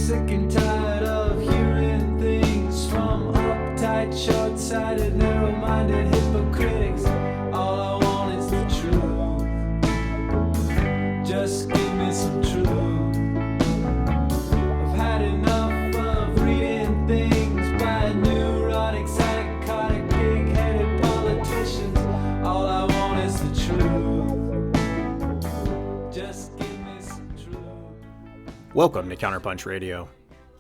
Sick and tired of hearing things from uptight, short-sighted, narrow-minded hypocrites. All I want is the truth. Just give me some truth. I've had enough of reading things by neurotic, psychotic, big-headed politicians. All I want is the truth. Just give me some truth. Welcome to CounterPunch Radio.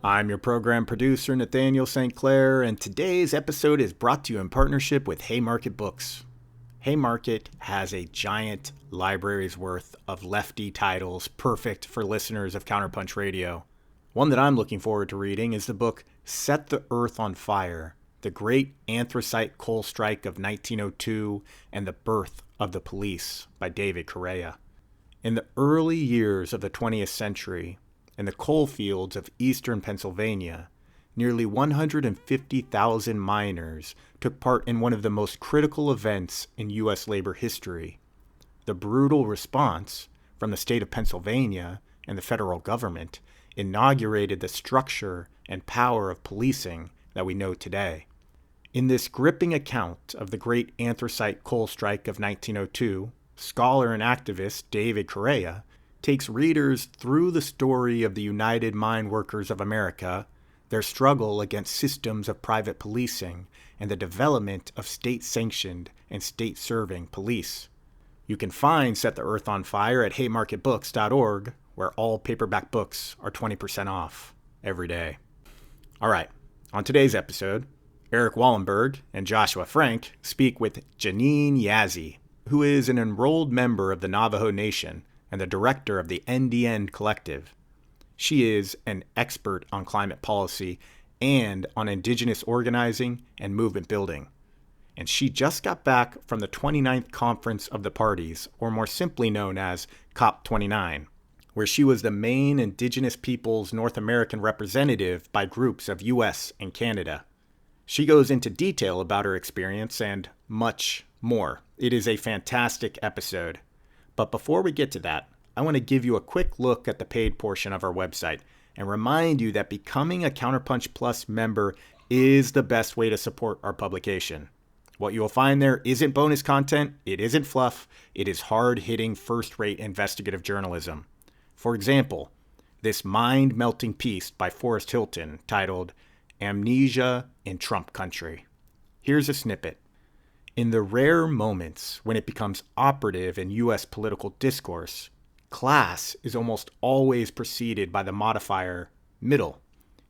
I'm your program producer, Nathaniel St. Clair, and today's episode is brought to you in partnership with Haymarket Books. Haymarket has a giant library's worth of lefty titles perfect for listeners of CounterPunch Radio. One that I'm looking forward to reading is the book Set the Earth on Fire, The Great Anthracite Coal Strike of 1902 and the Birth of the Police by David Correia. In the early years of the 20th century, in the coal fields of eastern Pennsylvania, nearly 150,000 miners took part in one of the most critical events in U.S. labor history. The brutal response from the state of Pennsylvania and the federal government inaugurated the structure and power of policing that we know today. In this gripping account of the Great Anthracite Coal Strike of 1902, scholar and activist David Correia takes readers through the story of the United Mine Workers of America, their struggle against systems of private policing, and the development of state-sanctioned and state-serving police. You can find Set the Earth on Fire at haymarketbooks.org, where all paperback books are 20% off every day. All right, on today's episode, Erik Wallenberg and Joshua Frank speak with Janene Yazzie, who is an enrolled member of the Navajo Nation and the director of the NDN Collective. She is an expert on climate policy and on Indigenous organizing and movement building. And she just got back from the 29th Conference of the Parties, or more simply known as COP29, where she was the main Indigenous peoples North American representative by groups of US and Canada. She goes into detail about her experience and much more. It is a fantastic episode. But before we get to that, I want to give you a quick look at the paid portion of our website and remind you that becoming a CounterPunch Plus member is the best way to support our publication. What you will find there isn't bonus content, it isn't fluff, it is hard-hitting, first-rate investigative journalism. For example, this mind-melting piece by Forrest Hilton titled Amnesia in Trump Country. Here's a snippet. In the rare moments when it becomes operative in U.S. political discourse, class is almost always preceded by the modifier middle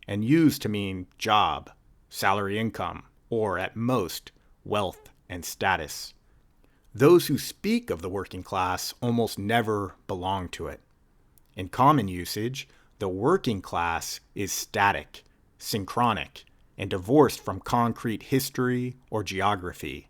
and used to mean job, salary income, or at most, wealth and status. Those who speak of the working class almost never belong to it. In common usage, the working class is static, synchronic, and divorced from concrete history or geography,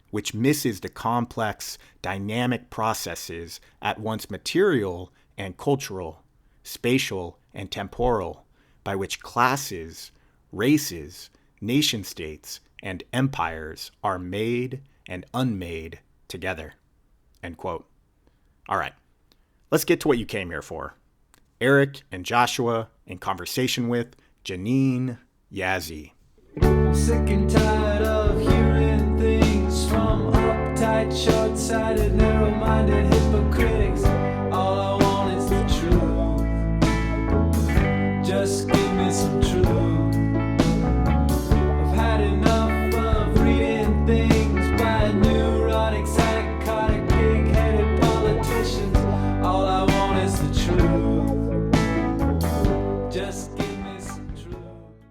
which misses the complex, dynamic processes at once material and cultural, spatial and temporal, by which classes, races, nation-states, and empires are made and unmade together. End quote. All right, let's get to what you came here for. Erik and Joshua in conversation with Janene Yazzie. Sick and tired of hearing things from uptight, short-sighted, narrow-minded hypocrites. All I want is the truth. Just give me some truth. I've had enough of reading things by neurotic, psychotic, big-headed politicians. All I want is the truth. Just give me some truth.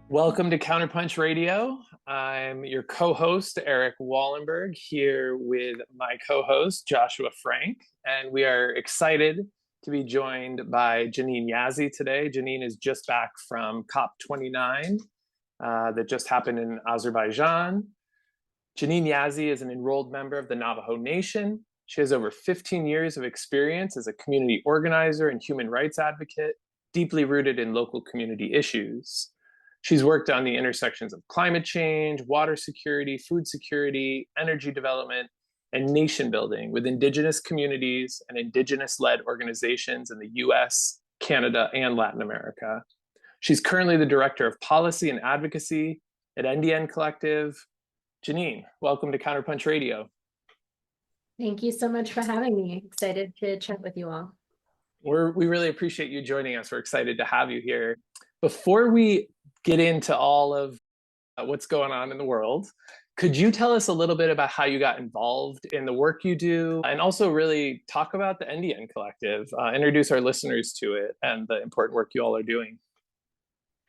Welcome to CounterPunch Radio. I'm your co-host, Erik Wallenberg, here with my co-host, Joshua Frank, and we are excited to be joined by Janene Yazzie today. Janene is just back from COP29 that just happened in Azerbaijan. Janene Yazzie is an enrolled member of the Navajo Nation. She has over 15 years of experience as a community organizer and human rights advocate, deeply rooted in local community issues. She's worked on the intersections of climate change, water security, food security, energy development, and nation building with Indigenous communities and Indigenous-led organizations in the US, Canada, and Latin America. She's currently the Director of Policy and Advocacy at NDN Collective. Janene, welcome to CounterPunch Radio. Thank you so much for having me. Excited to chat with you all. We really appreciate you joining us. We're excited to have you here. Before we get into all of what's going on in the world, could you tell us a little bit about how you got involved in the work you do, and also really talk about the NDN Collective, introduce our listeners to it and the important work you all are doing?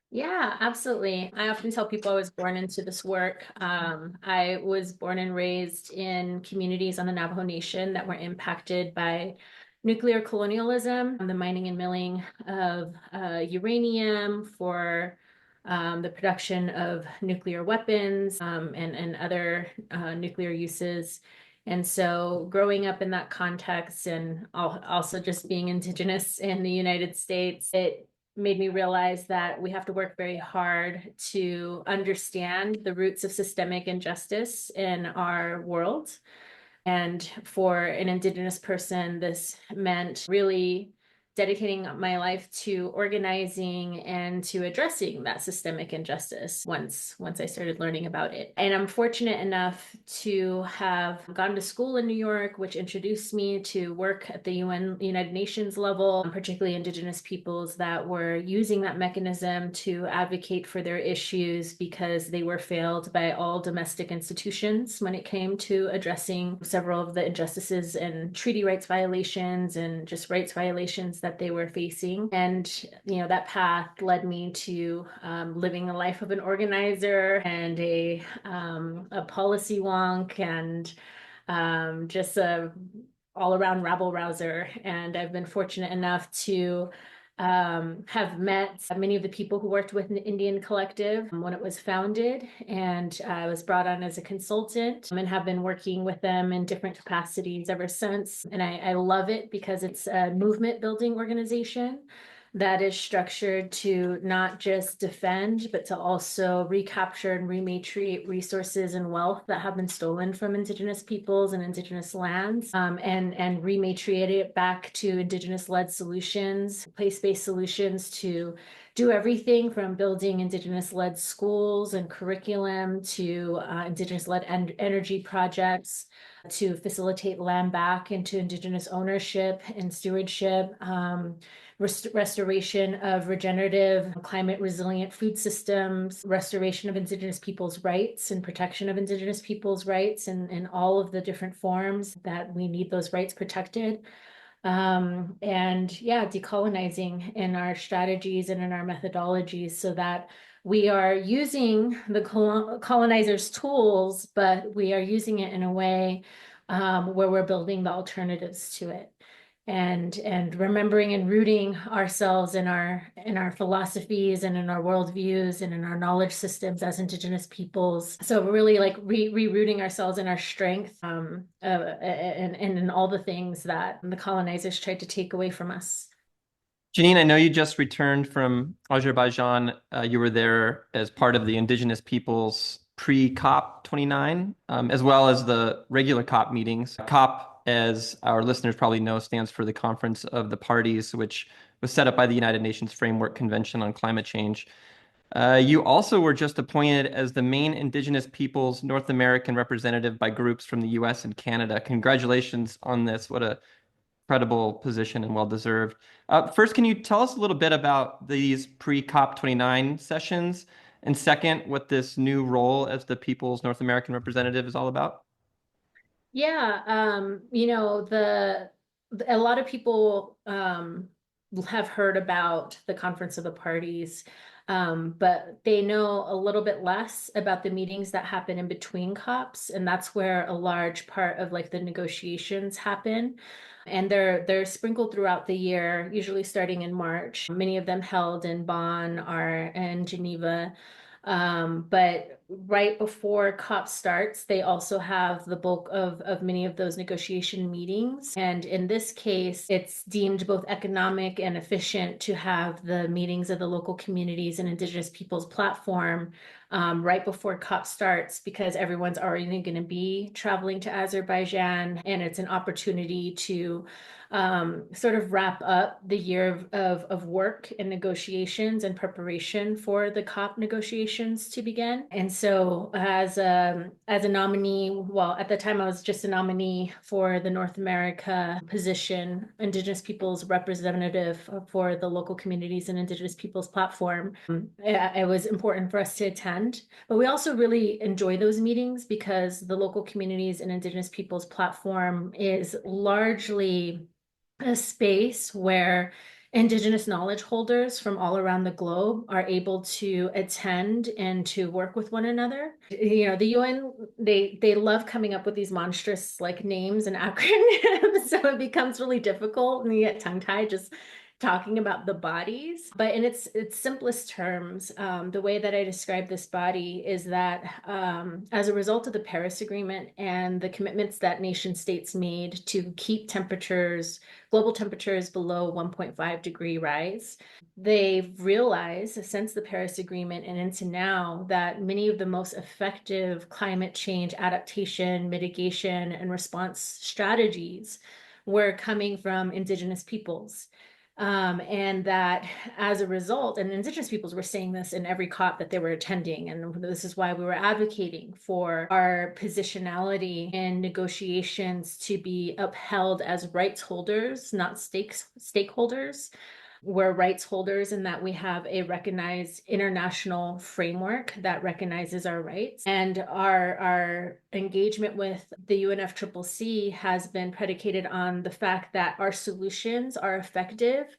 Yeah, absolutely. I often tell people I was born into this work. I was born and raised in communities on the Navajo Nation that were impacted by nuclear colonialism, the mining and milling of uranium for the production of nuclear weapons and other nuclear uses. And so growing up in that context, and also just being Indigenous in the United States, it made me realize that we have to work very hard to understand the roots of systemic injustice in our world. And for an Indigenous person, this meant really dedicating my life to organizing and to addressing that systemic injustice once I started learning about it. And I'm fortunate enough to have gone to school in New York, which introduced me to work at the United Nations level, particularly Indigenous peoples that were using that mechanism to advocate for their issues because they were failed by all domestic institutions when it came to addressing several of the injustices and treaty rights violations and just rights violations that they were facing. And, that path led me to living a life of an organizer and a policy wonk and just a all-around rabble-rouser. And I've been fortunate enough to have met many of the people who worked with NDN Collective when it was founded, and I was brought on as a consultant and have been working with them in different capacities ever since. And I love it because it's a movement building organization that is structured to not just defend, but to also recapture and rematriate resources and wealth that have been stolen from Indigenous peoples and Indigenous lands, and rematriate it back to Indigenous-led solutions, place-based solutions to do everything from building Indigenous-led schools and curriculum to Indigenous-led energy projects, to facilitate land back into Indigenous ownership and stewardship, restoration of regenerative, climate resilient food systems, restoration of Indigenous people's rights and protection of Indigenous people's rights in all of the different forms that we need those rights protected. And yeah, decolonizing in our strategies and in our methodologies so that we are using the colonizers' tools, but we are using it in a way where we're building the alternatives to it. And remembering and rooting ourselves in our philosophies and in our worldviews and in our knowledge systems as Indigenous peoples. So we're really like re-rooting ourselves in our strength and in all the things that the colonizers tried to take away from us. Janene, I know you just returned from Azerbaijan. You were there as part of the Indigenous peoples pre-COP29, as well as the regular COP meetings. COP, as our listeners probably know, stands for the Conference of the Parties, which was set up by the United Nations Framework Convention on Climate Change. You also were just appointed as the main Indigenous peoples North American representative by groups from the US and Canada. Congratulations on this. What a credible position and well-deserved. First, can you tell us a little bit about these pre-COP29 sessions? And second, what this new role as the People's North American representative is all about? Yeah, a lot of people have heard about the Conference of the Parties, but they know a little bit less about the meetings that happen in between COPs, and that's where a large part of like the negotiations happen. And they're sprinkled throughout the year, usually starting in March. Many of them held in Bonn or in Geneva. But right before COP starts, they also have the bulk of many of those negotiation meetings. And in this case, it's deemed both economic and efficient to have the meetings of the local communities and Indigenous peoples platform right before COP starts, because everyone's already going to be traveling to Azerbaijan, and it's an opportunity to sort of wrap up the year of work and negotiations and preparation for the COP negotiations to begin. And so as a nominee, well, at the time I was just a nominee for the North America position, Indigenous Peoples representative for the local communities and Indigenous Peoples platform, it was important for us to attend. But we also really enjoy those meetings because the local communities and Indigenous Peoples platform is largely a space where Indigenous knowledge holders from all around the globe are able to attend and to work with one another. You know, the UN, they love coming up with these monstrous like names and acronyms, so it becomes really difficult and you get tongue-tied just talking about the bodies. But in its simplest terms, the way that I describe this body is that as a result of the Paris Agreement and the commitments that nation states made to keep global temperatures below 1.5 degree rise, they've realized since the Paris Agreement and into now that many of the most effective climate change adaptation, mitigation, and response strategies were coming from Indigenous peoples. And that as a result, and Indigenous peoples were saying this in every COP that they were attending, and this is why we were advocating for our positionality in negotiations to be upheld as rights holders, not stakeholders. We're rights holders in that we have a recognized international framework that recognizes our rights. And our engagement with the UNFCCC has been predicated on the fact that our solutions are effective,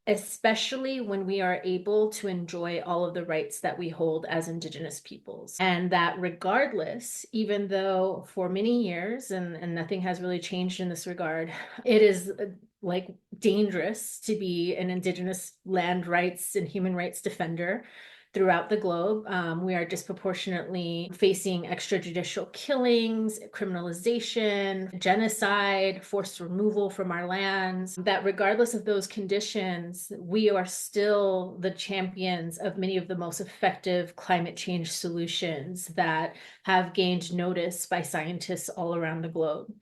especially when we are able to enjoy all of the rights that we hold as Indigenous peoples. And that regardless, even though for many years, and nothing has really changed in this regard, it is like dangerous to be an Indigenous land rights and human rights defender throughout the globe. We are disproportionately facing extrajudicial killings, criminalization, genocide, forced removal from our lands, that regardless of those conditions, we are still the champions of many of the most effective climate change solutions that have gained notice by scientists all around the globe.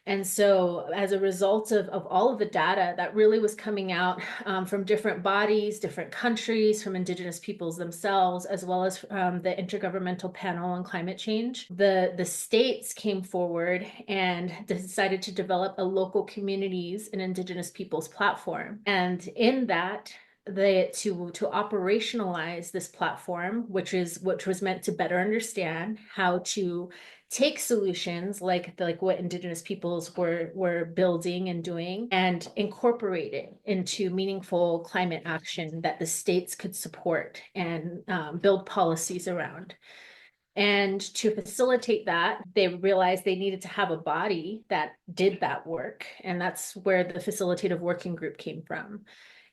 And so as a result of all of the data that really was coming out from different bodies, different countries, from Indigenous peoples themselves, as well as the Intergovernmental Panel on Climate Change, the states came forward and decided to develop a local communities and Indigenous peoples platform. And in that, to operationalize this platform, which was meant to better understand how to take solutions like what Indigenous peoples were building and doing and incorporate it into meaningful climate action that the states could support and build policies around. And to facilitate that, they realized they needed to have a body that did that work. And that's where the facilitative working group came from.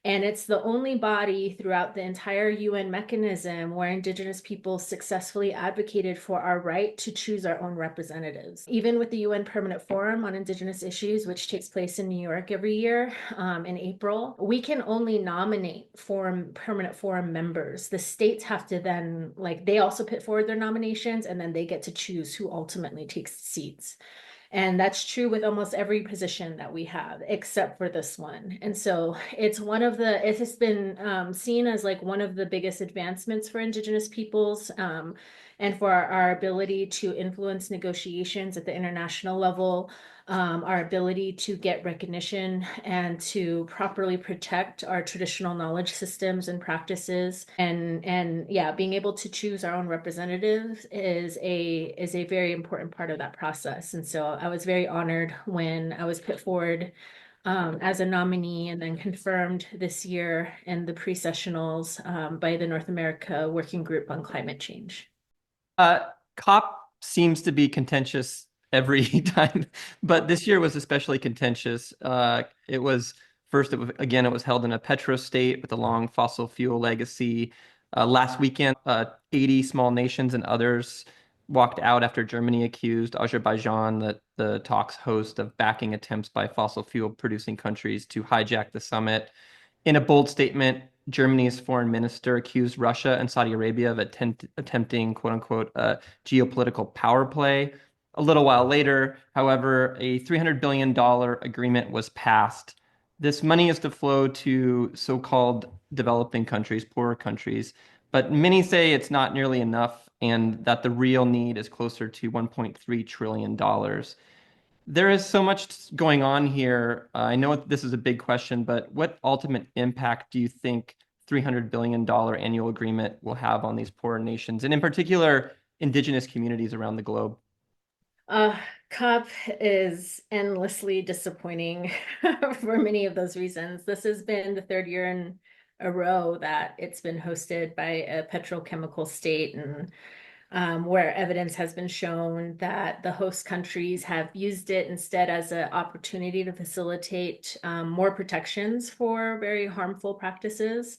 And it's the only body throughout the entire UN mechanism where Indigenous peoples successfully advocated for our right to choose our own representatives. Even with the UN Permanent Forum on Indigenous Issues, which takes place in New York every year in April, we can only nominate permanent forum members. The states have to then, they also put forward their nominations and then they get to choose who ultimately takes seats. And that's true with almost every position that we have, except for this one. And so it has been seen as one of the biggest advancements for Indigenous peoples and for our ability to influence negotiations at the international level, our ability to get recognition and to properly protect our traditional knowledge systems and practices. And being able to choose our own representatives is a very important part of that process. And so I was very honored when I was put forward as a nominee and then confirmed this year in the pre-sessionals by the North America Working Group on Climate Change. COP seems to be contentious every time, but this year was especially contentious. It was held in a petro state with a long fossil fuel legacy. Last weekend, 80 small nations and others walked out after Germany accused Azerbaijan, the talks host, of backing attempts by fossil fuel producing countries to hijack the summit. In a bold statement, Germany's foreign minister accused Russia and Saudi Arabia of attempting, quote unquote, a geopolitical power play. A little while later, however, a $300 billion agreement was passed. This money is to flow to so-called developing countries, poorer countries, but many say it's not nearly enough and that the real need is closer to $1.3 trillion. There is so much going on here. I know this is a big question, but what ultimate impact do you think $300 billion annual agreement will have on these poorer nations, and in particular, indigenous communities around the globe? COP is endlessly disappointing for many of those reasons. This has been the third year in a row that it's been hosted by a petrochemical state, and where evidence has been shown that the host countries have used it instead as an opportunity to facilitate more protections for very harmful practices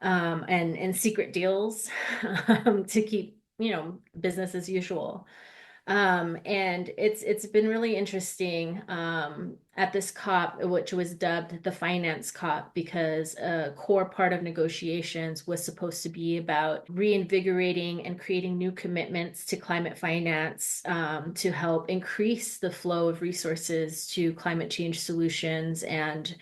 and secret deals to keep, business as usual. And it's been really interesting at this COP, which was dubbed the Finance COP, because a core part of negotiations was supposed to be about reinvigorating and creating new commitments to climate finance to help increase the flow of resources to climate change solutions and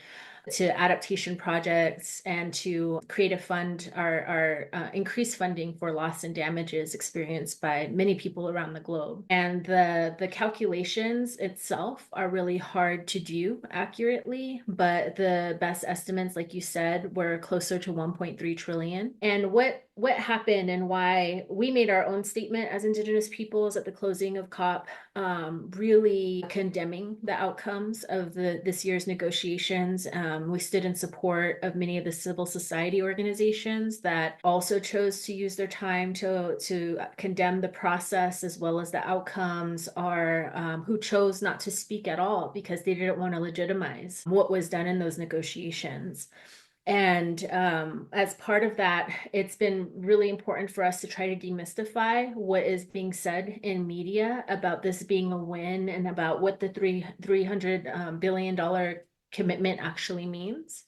to adaptation projects, and to create a fund or increase funding for loss and damages experienced by many people around the globe. And the calculations itself are really hard to do accurately, but the best estimates, like you said, were closer to 1.3 trillion. And what happened and why we made our own statement as Indigenous peoples at the closing of COP, really condemning the outcomes of this year's negotiations. We stood in support of many of the civil society organizations that also chose to use their time to condemn the process as well as the outcomes, or who chose not to speak at all because they didn't want to legitimize what was done in those negotiations. And as part of that, it's been really important for us to try to demystify what is being said in media about this being a win and about what the $300 billion commitment actually means.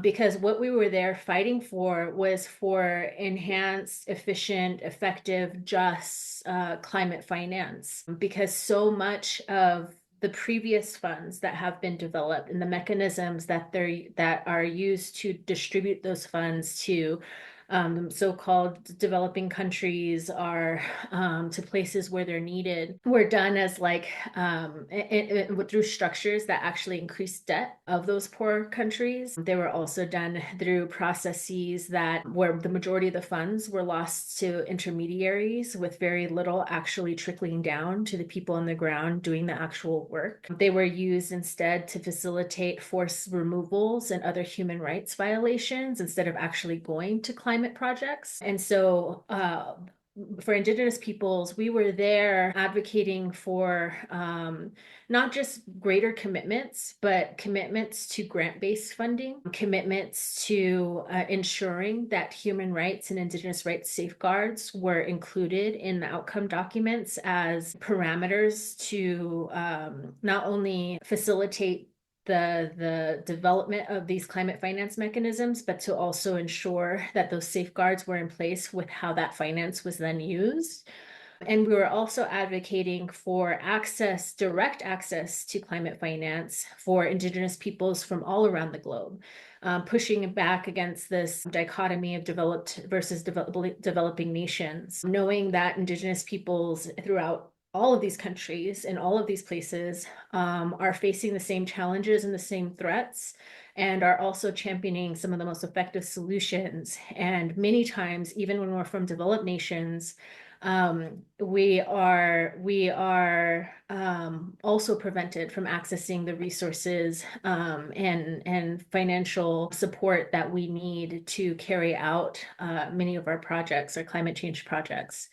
Because what we were there fighting for was for enhanced, efficient, effective, just climate finance. Because so much of the previous funds that have been developed and the mechanisms that are used to distribute those funds to so-called developing countries are to places where they're needed were done as through structures that actually increase debt of those poor countries. They were also done through processes where the majority of the funds were lost to intermediaries with very little actually trickling down to the people on the ground doing the actual work. They were used instead to facilitate forced removals and other human rights violations instead of actually going to climate projects. And so for Indigenous peoples, we were there advocating for not just greater commitments, but commitments to grant-based funding, commitments to ensuring that human rights and Indigenous rights safeguards were included in the outcome documents as parameters to not only facilitate the development of these climate finance mechanisms, but to also ensure that those safeguards were in place with how that finance was then used. And we were also advocating for direct access to climate finance for Indigenous peoples from all around the globe, pushing back against this dichotomy of developed versus developing nations, knowing that Indigenous peoples throughout all of these countries in all of these places are facing the same challenges and the same threats, and are also championing some of the most effective solutions. And many times, even when we're from developed nations, we are also prevented from accessing the resources and financial support that we need to carry out many of our projects, our climate change projects.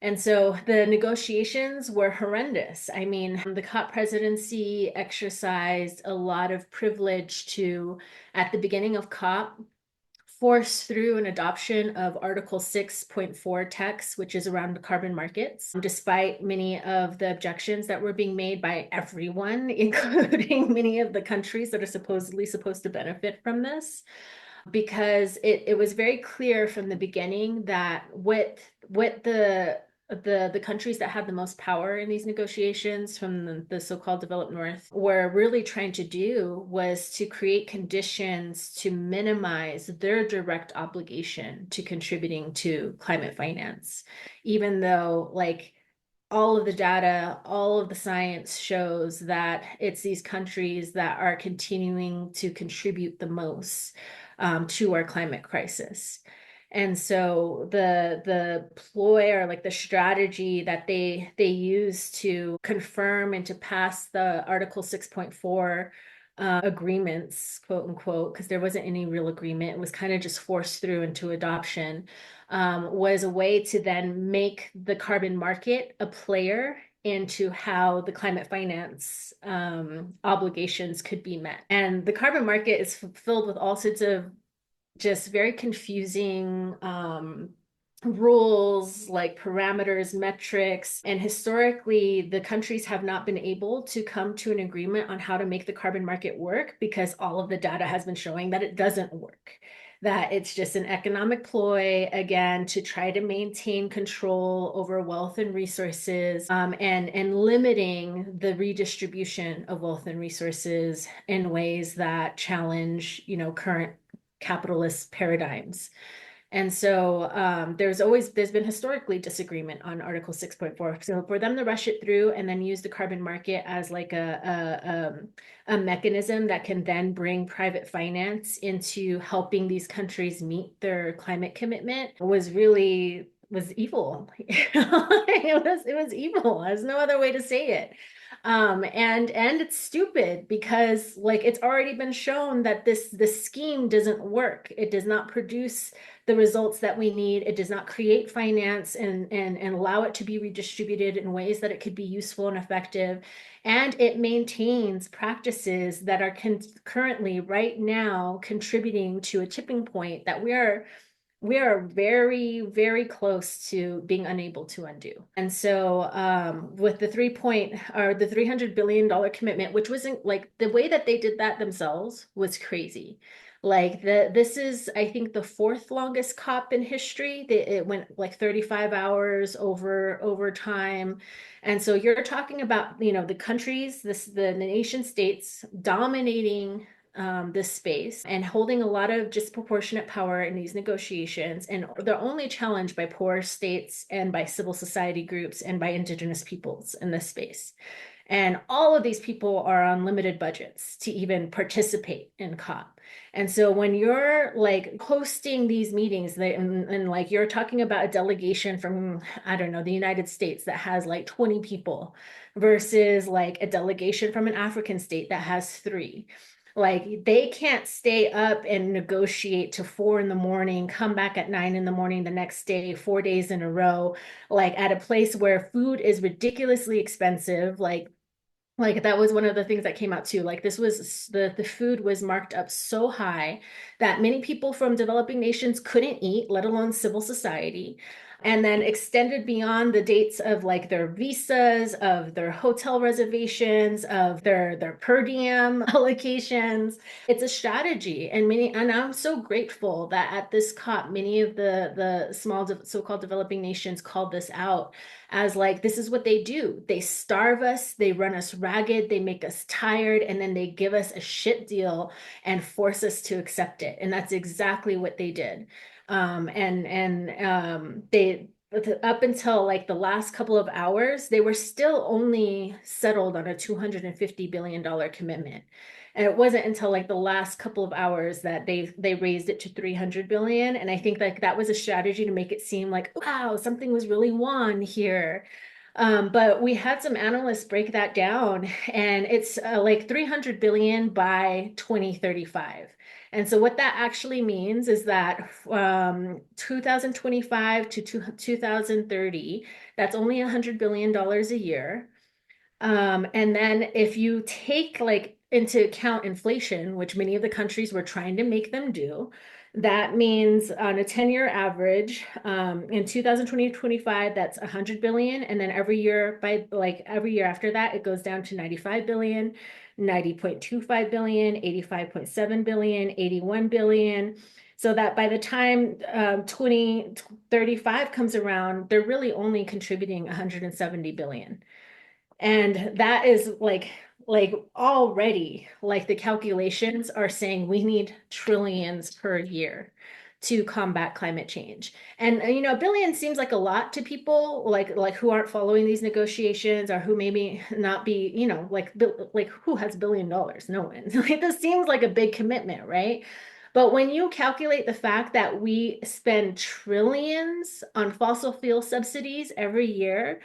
And so the negotiations were horrendous. I mean, the COP presidency exercised a lot of privilege to, at the beginning of COP, force through an adoption of Article 6.4 text, which is around the carbon markets, despite many of the objections that were being made by everyone, including many of the countries that are supposedly supposed to benefit from this. Because it was very clear from the beginning that what the countries that had the most power in these negotiations from the so-called developed north were really trying to do was to create conditions to minimize their direct obligation to contributing to climate finance, even though like all of the data, all of the science shows that it's these countries that are continuing to contribute the most to our climate crisis. And so the ploy or like the strategy that they use to confirm and to pass the Article 6.4 agreements, quote unquote, because there wasn't any real agreement, it was kind of just forced through into adoption, was a way to then make the carbon market a player into how the climate finance obligations could be met. And the carbon market is filled with all sorts of just very confusing rules, like parameters, metrics. And historically, the countries have not been able to come to an agreement on how to make the carbon market work because all of the data has been showing that it doesn't work, that it's just an economic ploy, again, to try to maintain control over wealth and resources, and limiting the redistribution of wealth and resources in ways that challenge, current capitalist paradigms. And so there's been historically disagreement on Article 6.4. So for them to rush it through and then use the carbon market as like a mechanism that can then bring private finance into helping these countries meet their climate commitment was evil. It was evil. There's no other way to say it. And it's stupid because like it's already been shown that this scheme doesn't work. It does not produce the results that we need. It does not create finance and allow it to be redistributed in ways that it could be useful and effective. And it maintains practices that are currently right now contributing to a tipping point that we are very, very close to being unable to undo. And so with the $300 billion commitment, which wasn't like the way that they did that themselves was crazy. Like this is, I think, the fourth longest COP in history. It went like 35 hours over time. And so you're talking about, the countries, the nation states dominating this space and holding a lot of disproportionate power in these negotiations. And they're only challenged by poor states and by civil society groups and by indigenous peoples in this space. And all of these people are on limited budgets to even participate in COP. And so when you're like hosting these meetings and like you're talking about a delegation from, I don't know, the United States that has like 20 people versus like a delegation from an African state that has 3. Like they can't stay up and negotiate to 4 a.m, come back at 9 a.m. the next day, 4 days in a row, like at a place where food is ridiculously expensive. Like that was one of the things that came out too. Like this was the food was marked up so high that many people from developing nations couldn't eat, let alone civil society. And then extended beyond the dates of like their visas, of their hotel reservations, of their per diem allocations. It's a strategy. And I'm so grateful that at this COP, many of the small so-called developing nations called this out as like, this is what they do. They starve us, they run us ragged, they make us tired, and then they give us a shit deal and force us to accept it. And that's exactly what they did. They up until like the last couple of hours, they were still only settled on a $250 billion commitment. And it wasn't until like the last couple of hours that they raised it to 300 billion. And I think like that was a strategy to make it seem like, wow, something was really won here. But we had some analysts break that down, and it's like 300 billion by 2035. And so what that actually means is that 2025 to 2030, that's only $100 billion a year. And then if you take like into account inflation, which many of the countries were trying to make them do, That means on a 10-year average, in 2020-25, that's 100 billion. And then every year every year after that, it goes down to 95 billion, 90.25 billion, 85.7 billion, 81 billion. So that by the time 2035 comes around, they're really only contributing 170 billion. And that is already the calculations are saying we need trillions per year to combat climate change. And a billion seems like a lot to people like who aren't following these negotiations or who maybe not be, who has $1 billion? No one. This seems like a big commitment, right? But when you calculate the fact that we spend trillions on fossil fuel subsidies every year,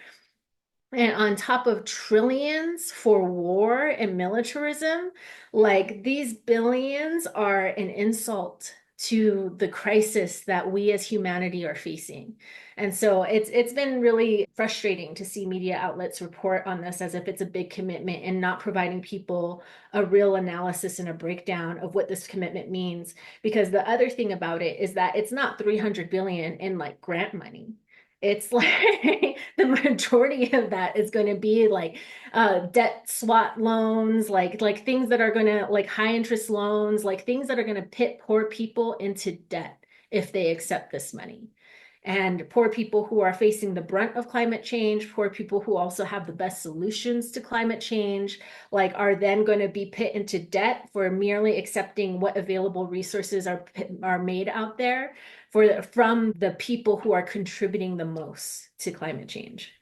and on top of trillions for war and militarism, these billions are an insult to the crisis that we as humanity are facing. And so it's been really frustrating to see media outlets report on this as if it's a big commitment and not providing people a real analysis and a breakdown of what this commitment means. Because the other thing about it is that it's not 300 billion in grant money. It's the majority of that is going to be debt swap loans, like things that are going to high interest loans, things that are going to pit poor people into debt if they accept this money. And poor people who are facing the brunt of climate change, poor people who also have the best solutions to climate change, are then going to be put into debt for merely accepting what available resources are made out there from the people who are contributing the most to climate change.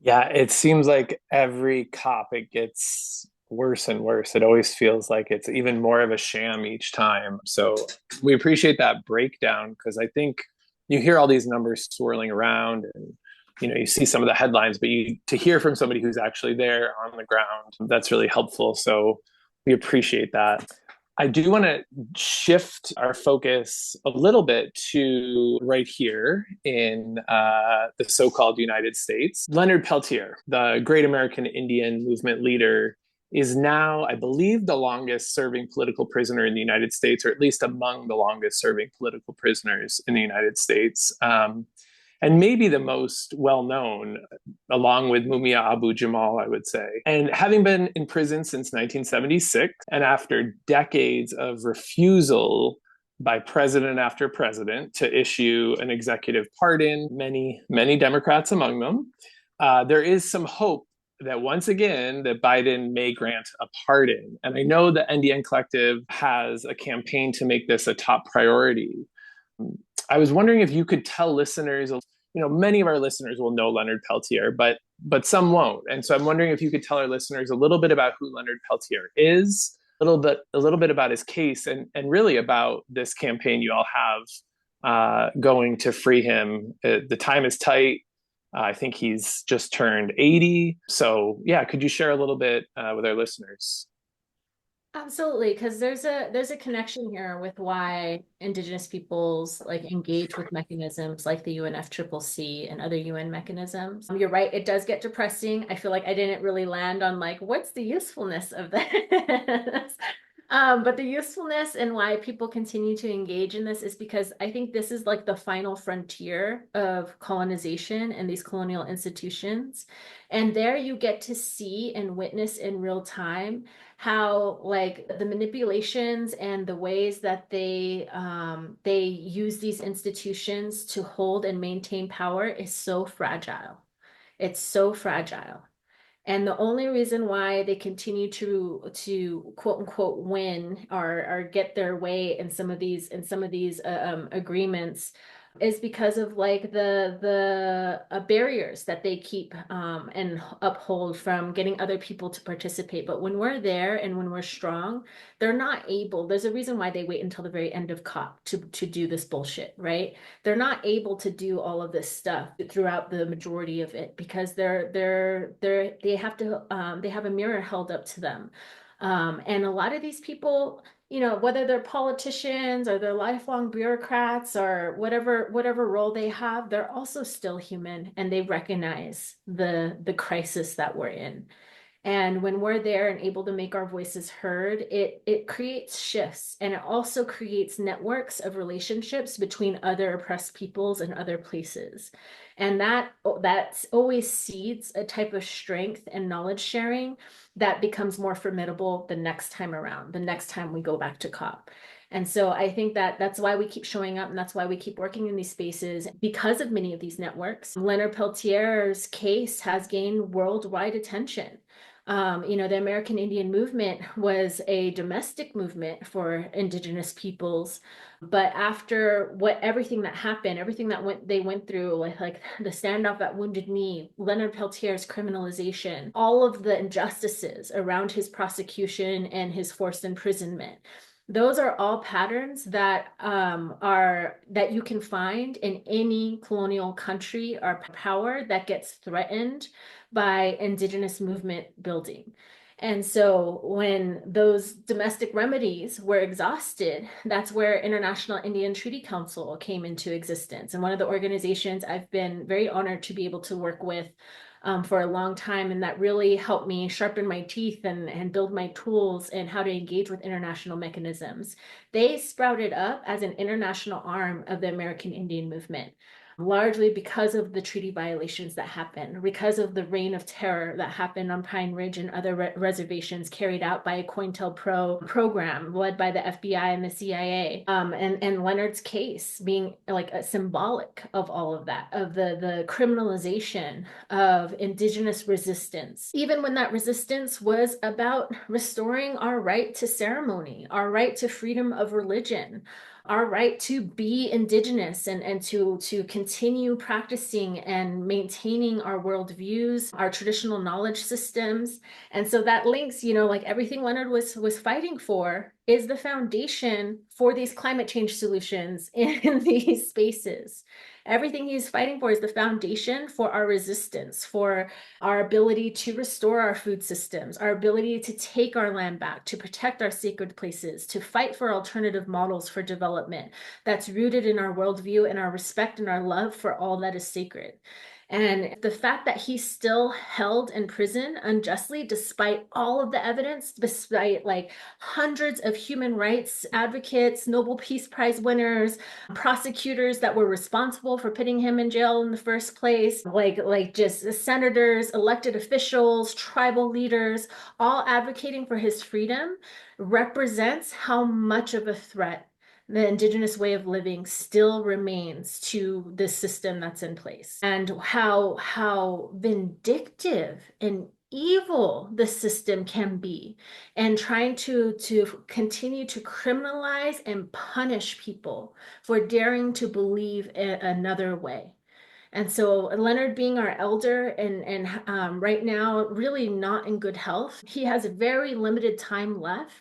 Yeah, it seems like every COP, it gets worse and worse. It always feels like it's even more of a sham each time. So we appreciate that breakdown, because I think you hear all these numbers swirling around and you see some of the headlines, but to hear from somebody who's actually there on the ground, that's really helpful. So we appreciate that. I do want to shift our focus a little bit to right here in the so-called United States. Leonard Peltier, the great American Indian movement leader, is now, I believe, the longest serving political prisoner in the United States, or at least among the longest serving political prisoners in the United States. And maybe the most well-known, along with Mumia Abu-Jamal, I would say. And having been in prison since 1976, and after decades of refusal by president after president to issue an executive pardon, many Democrats among them, there is some hope that once again, that Biden may grant a pardon. And I know the NDN Collective has a campaign to make this a top priority. I was wondering if you could tell listeners, many of our listeners will know Leonard Peltier, but some won't. And so I'm wondering if you could tell our listeners a little bit about who Leonard Peltier is, a little bit about his case, and really about this campaign you all have going to free him. The time is tight. I think he's just turned 80. So yeah, could you share a little bit with our listeners? Absolutely, because there's a connection here with why Indigenous peoples engage with mechanisms like the UNFCCC and other UN mechanisms. You're right, it does get depressing. I feel like I didn't really land on what's the usefulness of this. But the usefulness and why people continue to engage in this is because I think this is the final frontier of colonization and these colonial institutions. And there you get to see and witness in real time how the manipulations and the ways that they use these institutions to hold and maintain power is so fragile. It's so fragile. And the only reason why they continue to quote unquote win or get their way in some of these agreements is because of the barriers that they keep and uphold from getting other people to participate. But when we're there and when we're strong, they're not able. There's a reason why they wait until the very end of COP to do this bullshit, right? They're not able to do all of this stuff throughout the majority of it because they have a mirror held up to them. And a lot of these people, whether they're politicians or they're lifelong bureaucrats or whatever role they have, they're also still human and they recognize the crisis that we're in. And when we're there and able to make our voices heard, it creates shifts, and it also creates networks of relationships between other oppressed peoples and other places. And that's always seeds a type of strength and knowledge sharing that becomes more formidable the next time around, the next time we go back to COP. And so I think that that's why we keep showing up, and that's why we keep working in these spaces, because of many of these networks. Leonard Peltier's case has gained worldwide attention. The American Indian movement was a domestic movement for Indigenous peoples, but after everything that happened, everything that they went through, like the standoff at Wounded Knee, Leonard Peltier's criminalization, all of the injustices around his prosecution and his forced imprisonment. Those are all patterns that that you can find in any colonial country or power that gets threatened by Indigenous movement building. And so when those domestic remedies were exhausted, that's where International Indian Treaty Council came into existence. And one of the organizations I've been very honored to be able to work with for a long time, and that really helped me sharpen my teeth and build my tools in how to engage with international mechanisms. They sprouted up as an international arm of the American Indian movement, largely because of the treaty violations that happened, because of the reign of terror that happened on Pine Ridge and other reservations carried out by a COINTELPRO program led by the FBI and the CIA. And Leonard's case being like a symbolic of all of that, of the criminalization of Indigenous resistance, even when that resistance was about restoring our right to ceremony, our right to freedom of religion, our right to be Indigenous and to continue practicing and maintaining our worldviews, our traditional knowledge systems. And so that links, like everything Leonard was fighting for is the foundation for these climate change solutions in these spaces. Everything he's fighting for is the foundation for our resistance, for our ability to restore our food systems, our ability to take our land back, to protect our sacred places, to fight for alternative models for development that's rooted in our worldview and our respect and our love for all that is sacred. And the fact that he's still held in prison unjustly, despite all of the evidence, despite like hundreds of human rights advocates, Nobel Peace Prize winners, prosecutors that were responsible for putting him in jail in the first place, like just senators, elected officials, tribal leaders, all advocating for his freedom, represents how much of a threat the Indigenous way of living still remains to the system that's in place, and how vindictive and evil the system can be, and trying to continue to criminalize and punish people for daring to believe in another way. And so Leonard, being our elder and right now really not in good health, he has very limited time left.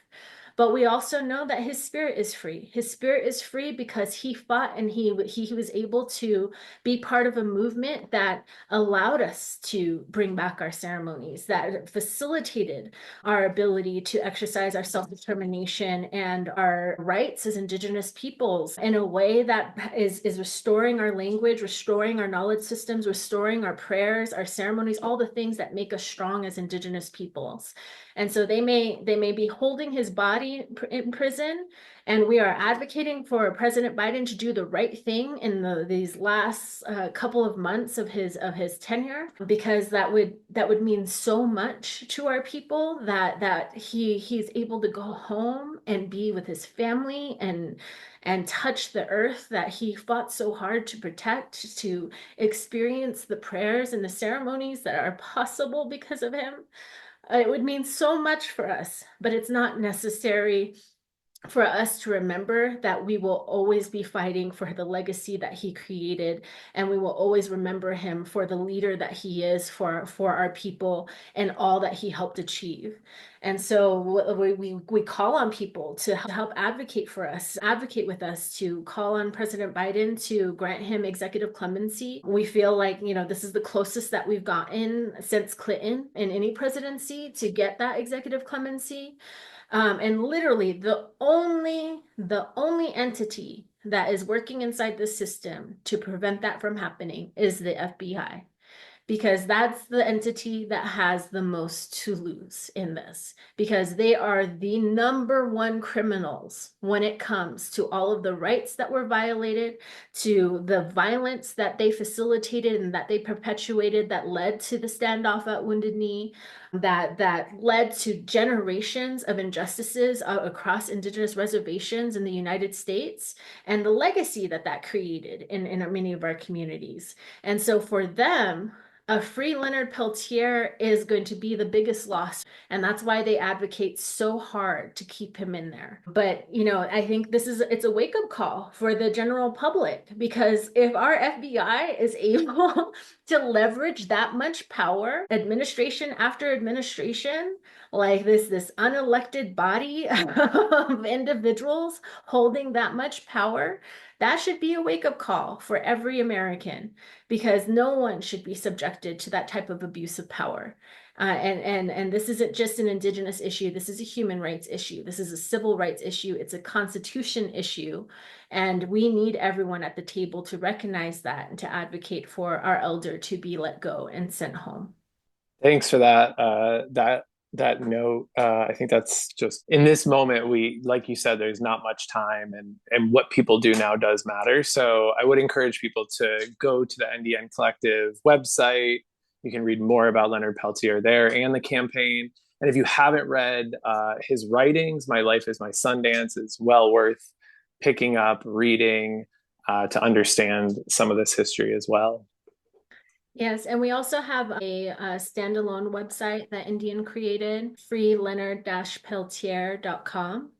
But we also know that his spirit is free. His spirit is free because he fought, and he was able to be part of a movement that allowed us to bring back our ceremonies, that facilitated our ability to exercise our self-determination and our rights as Indigenous peoples in a way that is restoring our language, restoring our knowledge systems, restoring our prayers, our ceremonies, all the things that make us strong as Indigenous peoples. And so they may be holding his body in prison, and we are advocating for President Biden to do the right thing in these last couple of months of his tenure, because that would mean so much to our people that he's able to go home and be with his family and touch the earth that he fought so hard to protect, to experience the prayers and the ceremonies that are possible because of him. It would mean so much for us, but it's not necessary for us to remember that we will always be fighting for the legacy that he created, and we will always remember him for the leader that he is for our people and all that he helped achieve. And so we call on people to help advocate for us, advocate with us, to call on President Biden to grant him executive clemency. We feel like, this is the closest that we've gotten since Clinton in any presidency to get that executive clemency. And literally the only entity that is working inside the system to prevent that from happening is the FBI. because that's the entity that has the most to lose in this, because they are the number one criminals when it comes to all of the rights that were violated, to the violence that they facilitated and that they perpetuated that led to the standoff at Wounded Knee, that led to generations of injustices across Indigenous reservations in the United States, and the legacy that that created in many of our communities. And so for them, a free Leonard Peltier is going to be the biggest loss. And that's why they advocate so hard to keep him in there. But, I think it's a wake-up call for the general public, because if our FBI is able to leverage that much power, administration after administration, like this unelected body of individuals holding that much power, that should be a wake-up call for every American, because no one should be subjected to that type of abuse of power. And this isn't just an Indigenous issue. This is a human rights issue. This is a civil rights issue. It's a constitution issue. And we need everyone at the table to recognize that and to advocate for our elder to be let go and sent home. Thanks for that note. I think that's just, in this moment, like you said, there's not much time, and what people do now does matter. So I would encourage people to go to the NDN Collective website. You can read more about Leonard Peltier there and the campaign. And if you haven't read his writings, My Life is My Sundance is well worth picking up, reading, to understand some of this history as well. Yes, and we also have a standalone website that NDN created, FREELEONARD-Peltier.com.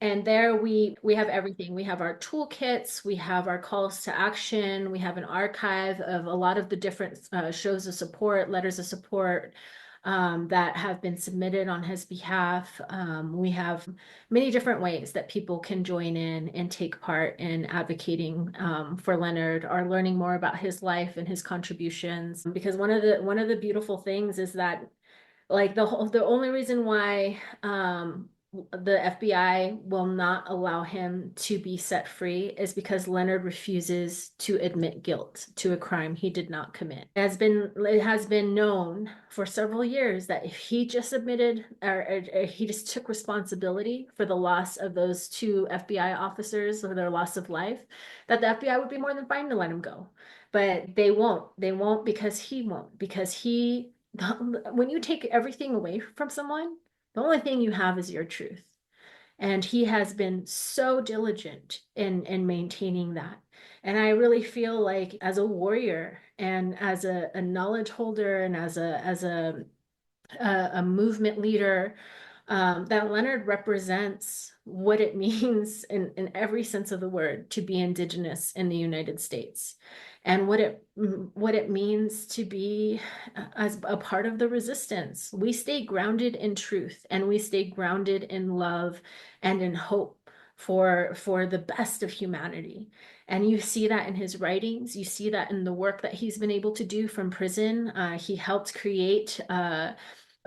And there we have everything. We have our toolkits, we have our calls to action, we have an archive of a lot of the different shows of support, letters of support that have been submitted on his behalf. We have many different ways that people can join in and take part in advocating for Leonard, or learning more about his life and his contributions. Because one of the beautiful things is that, like, the only reason why the FBI will not allow him to be set free is because Leonard refuses to admit guilt to a crime he did not commit. It has been known for several years that if he just admitted, or he just took responsibility for the loss of those two FBI officers, or their loss of life, that the FBI would be more than fine to let him go. But they won't. They won't, because he won't. Because when you take everything away from someone, the only thing you have is your truth. And he has been so diligent in maintaining that. And I really feel like, as a warrior and as a knowledge holder and as a movement leader, that Leonard represents what it means in every sense of the word to be Indigenous in the United States, and what it means to be as a part of the resistance. We stay grounded in truth, and we stay grounded in love and in hope for the best of humanity. And you see that in his writings. You see that in the work that he's been able to do from prison. He helped create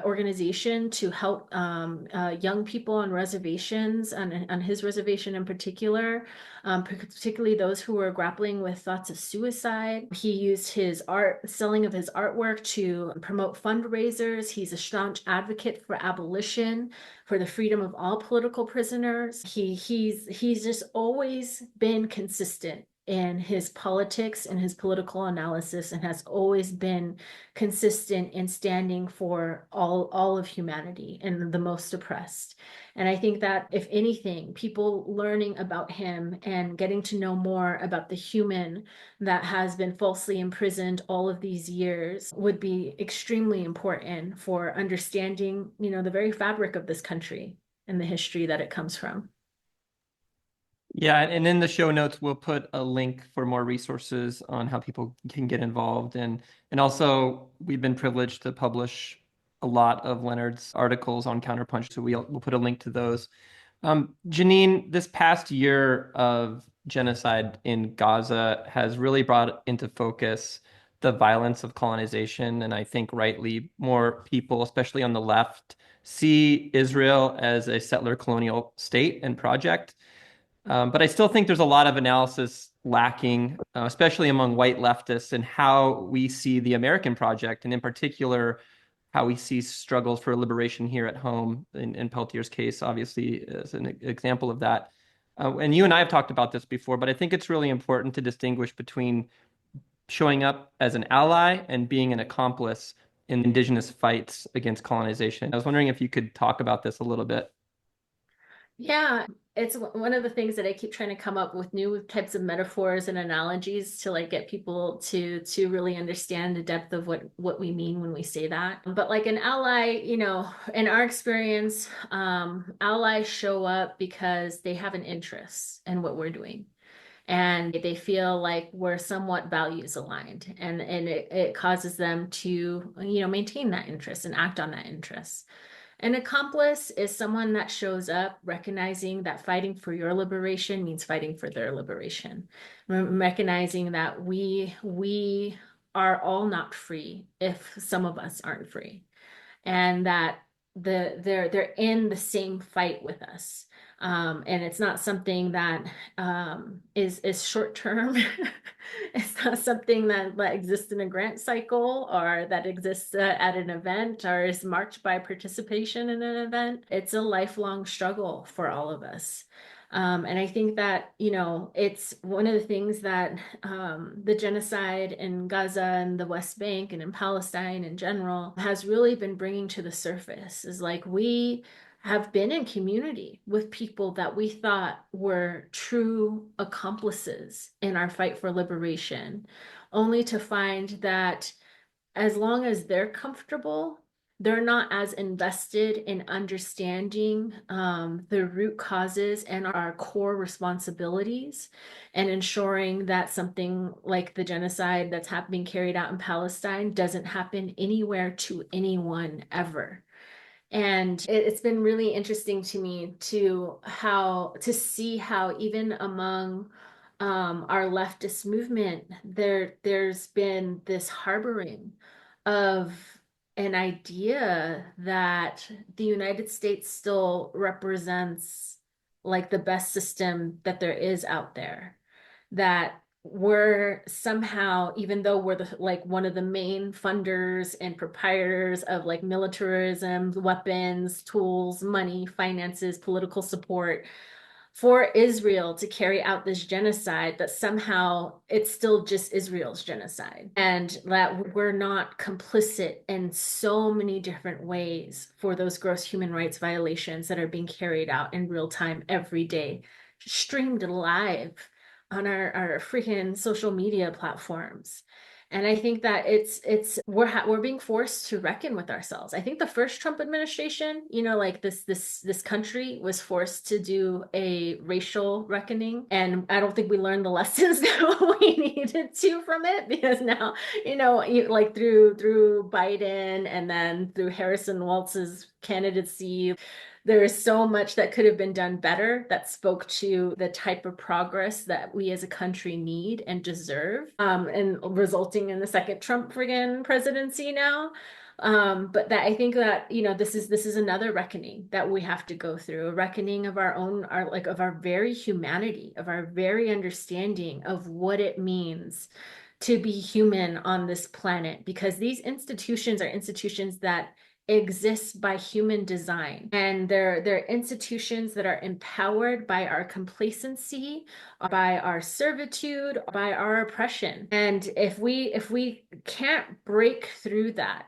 organization to help young people on reservations, on his reservation in particular, particularly those who were grappling with thoughts of suicide. He used his selling of his artwork to promote fundraisers. He's a staunch advocate for abolition, for the freedom of all political prisoners. He's just always been consistent in his politics and his political analysis, and has always been consistent in standing for all of humanity and the most oppressed. And I think that, if anything, people learning about him and getting to know more about the human that has been falsely imprisoned all of these years would be extremely important for understanding, the very fabric of this country and the history that it comes from. Yeah, and in the show notes, we'll put a link for more resources on how people can get involved. And also, we've been privileged to publish a lot of Leonard's articles on CounterPunch, so we'll put a link to those. Janene, this past year of genocide in Gaza has really brought into focus the violence of colonization. And I think rightly, more people, especially on the left, see Israel as a settler colonial state and project. But I still think there's a lot of analysis lacking, especially among white leftists, in how we see the American project, and in particular, how we see struggles for liberation here at home. In Peltier's case, obviously, is an example of that. And you and I have talked about this before, but I think it's really important to distinguish between showing up as an ally and being an accomplice in Indigenous fights against colonization. I was wondering if you could talk about this a little bit. Yeah, it's one of the things that I keep trying to come up with new types of metaphors and analogies to like get people to really understand the depth of what we mean when we say that. But like an ally, in our experience, allies show up because they have an interest in what we're doing. And they feel like we're somewhat values aligned, and it causes them to, maintain that interest and act on that interest. An accomplice is someone that shows up recognizing that fighting for your liberation means fighting for their liberation. Recognizing that we are all not free if some of us aren't free. And that they're in the same fight with us. And it's not something that is short term. It's not something that exists in a grant cycle or that exists at an event or is marked by participation in an event. It's a lifelong struggle for all of us. And I think that, it's one of the things that the genocide in Gaza and the West Bank and in Palestine in general has really been bringing to the surface is like we have been in community with people that we thought were true accomplices in our fight for liberation, only to find that as long as they're comfortable, they're not as invested in understanding the root causes and our core responsibilities and ensuring that something like the genocide that's being carried out in Palestine doesn't happen anywhere to anyone ever. And it's been really interesting to me to see how even among our leftist movement, there's been this harboring of an idea that the United States still represents like the best system that there is out there, that we're somehow, even though we're one of the main funders and proprietors of like militarism, weapons, tools, money, finances, political support for Israel to carry out this genocide, that somehow it's still just Israel's genocide, and that we're not complicit in so many different ways for those gross human rights violations that are being carried out in real time every day, streamed live on our freaking social media platforms. And I think that we're being forced to reckon with ourselves. I think the first Trump administration, like this country was forced to do a racial reckoning, and I don't think we learned the lessons that we needed to from it, because now, like through Biden and then through Harrison Walz's candidacy, there is so much that could have been done better that spoke to the type of progress that we as a country need and deserve, and resulting in the second Trump friggin' presidency now. But that I think that, this is another reckoning that we have to go through, a reckoning of of our very humanity, of our very understanding of what it means to be human on this planet, because these institutions are institutions that exist by human design, and they're institutions that are empowered by our complacency, by our servitude, by our oppression. And if we can't break through that,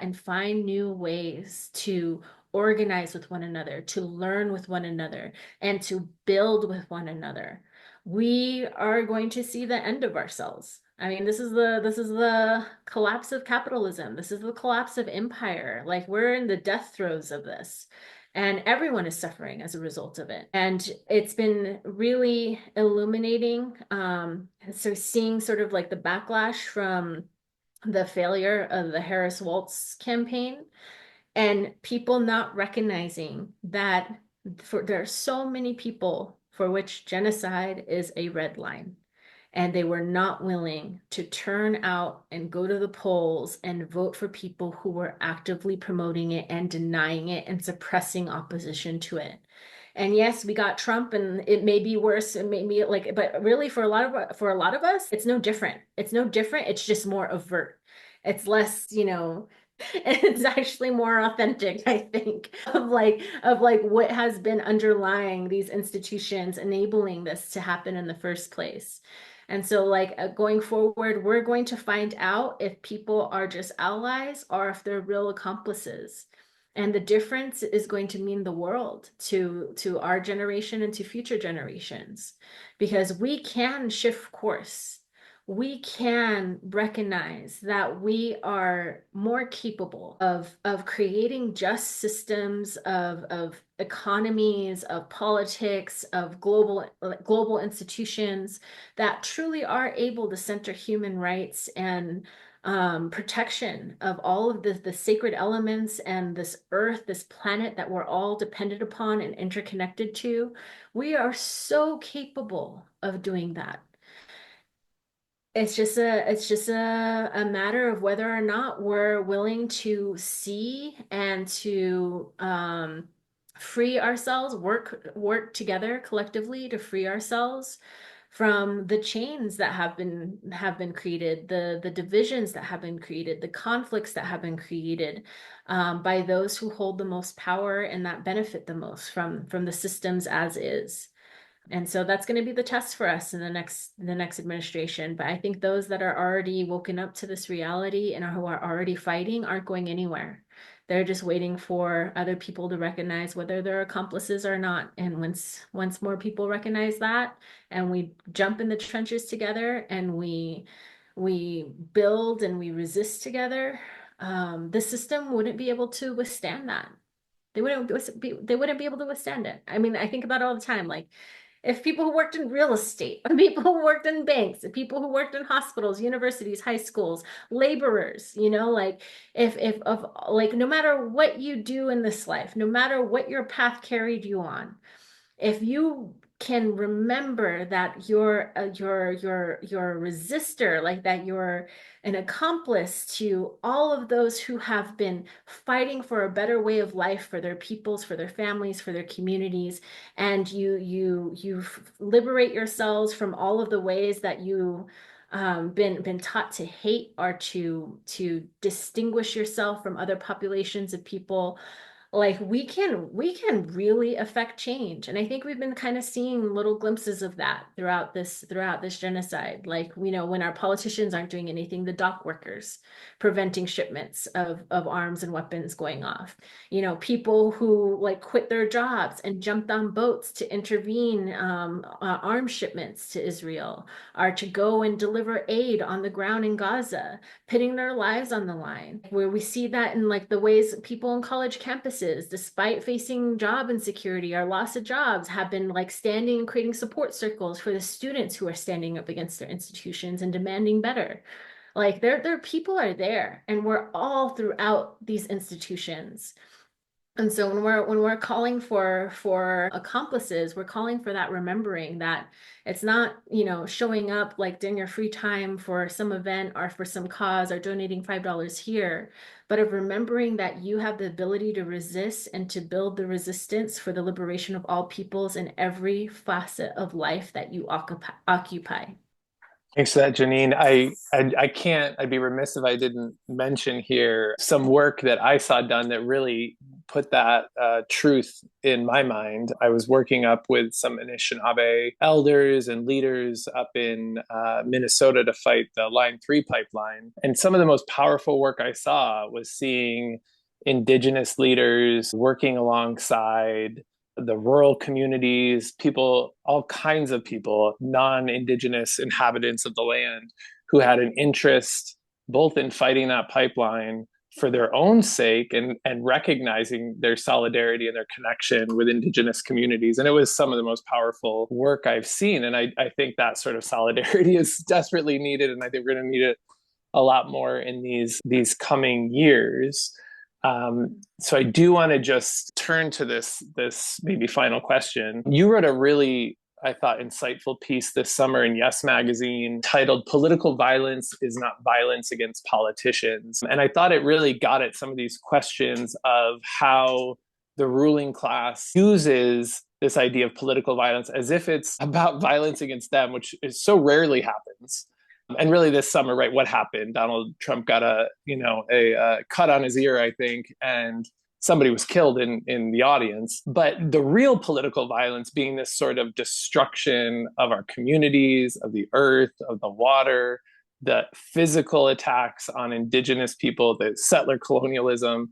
and find new ways to organize with one another, to learn with one another, and to build with one another, we are going to see the end of ourselves. I mean, this is the collapse of capitalism. This is the collapse of empire. Like, we're in the death throes of this, and everyone is suffering as a result of it. And it's been really illuminating. So seeing sort of like the backlash from the failure of the Harris-Walz campaign, and people not recognizing that there are so many people for which genocide is a red line, and they were not willing to turn out and go to the polls and vote for people who were actively promoting it and denying it and suppressing opposition to it. And yes, we got Trump, and it may be worse. It may be like, but really, for a lot of us, it's no different. It's no different. It's just more overt. It's less, it's actually more authentic, I think, of like what has been underlying these institutions enabling this to happen in the first place. And so, like, going forward, we're going to find out if people are just allies or if they're real accomplices. And the difference is going to mean the world to our generation and to future generations, because we can shift course. We can recognize that we are more capable of creating just systems of economies, of politics, of global institutions that truly are able to center human rights and protection of all of the sacred elements and this earth, this planet that we're all dependent upon and interconnected to. We are so capable of doing that. It's just a matter of whether or not we're willing to see and to free ourselves, work together collectively to free ourselves from the chains that have been created, the divisions that have been created, the conflicts that have been created by those who hold the most power and that benefit the most from the systems as is. And so that's going to be the test for us in the next administration. But I think those that are already woken up to this reality and who are already fighting aren't going anywhere. They're just waiting for other people to recognize whether they're accomplices or not. And once more people recognize that, and we jump in the trenches together, and we build and we resist together, the system wouldn't be able to withstand that. They wouldn't be able to withstand it. I mean, I think about it all the time, like, if people who worked in real estate, people who worked in banks, people who worked in hospitals, universities, high schools, laborers, like, if like, no matter what you do in this life, no matter what your path carried you on, if you can remember that you're a resistor, like that you're an accomplice to all of those who have been fighting for a better way of life for their peoples, for their families, for their communities, and you liberate yourselves from all of the ways that you been taught to hate or to distinguish yourself from other populations of people. Like, we can really affect change. And I think we've been kind of seeing little glimpses of that throughout this genocide. Like, when our politicians aren't doing anything, the dock workers preventing shipments of arms and weapons going off. People who like quit their jobs and jumped on boats to intervene arms shipments to Israel, or to go and deliver aid on the ground in Gaza, putting their lives on the line. Where we see that in like the ways people on college campuses, despite facing job insecurity or loss of jobs, have been like standing and creating support circles for the students who are standing up against their institutions and demanding better. Like, their people are there, and we're all throughout these institutions. And so when we're calling for accomplices, we're calling for that remembering that it's not, showing up like during your free time for some event or for some cause or donating $5 here, but of remembering that you have the ability to resist and to build the resistance for the liberation of all peoples in every facet of life that you occupy. Thanks for that, Janene. I'd be remiss if I didn't mention here some work that I saw done that really put that truth in my mind. I was working up with some Anishinaabe elders and leaders up in Minnesota to fight the Line 3 pipeline. And some of the most powerful work I saw was seeing Indigenous leaders working alongside the rural communities, people, all kinds of people, non-Indigenous inhabitants of the land, who had an interest both in fighting that pipeline for their own sake and recognizing their solidarity and their connection with Indigenous communities. And it was some of the most powerful work I've seen. And I think that sort of solidarity is desperately needed. And I think we're going to need it a lot more in these coming years. So I do want to just turn to this maybe final question. You wrote a really, I thought, insightful piece this summer in Yes Magazine titled "Political Violence is Not Violence Against Politicians." And I thought it really got at some of these questions of how the ruling class uses this idea of political violence as if it's about violence against them, which is so rarely happens. And really this summer, right, what happened? Donald Trump got a cut on his ear, I think, and somebody was killed in the audience. But the real political violence being this sort of destruction of our communities, of the earth, of the water, the physical attacks on indigenous people, the settler colonialism,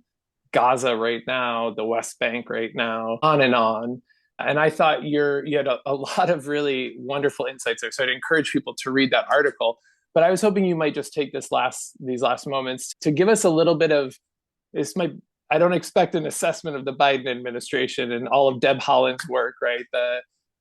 Gaza right now, the West Bank right now, on and on. And I thought you had a lot of really wonderful insights there. So I'd encourage people to read that article. But I was hoping you might just take these last moments to give us a little bit of I don't expect an assessment of the Biden administration and all of Deb Haaland's work, right?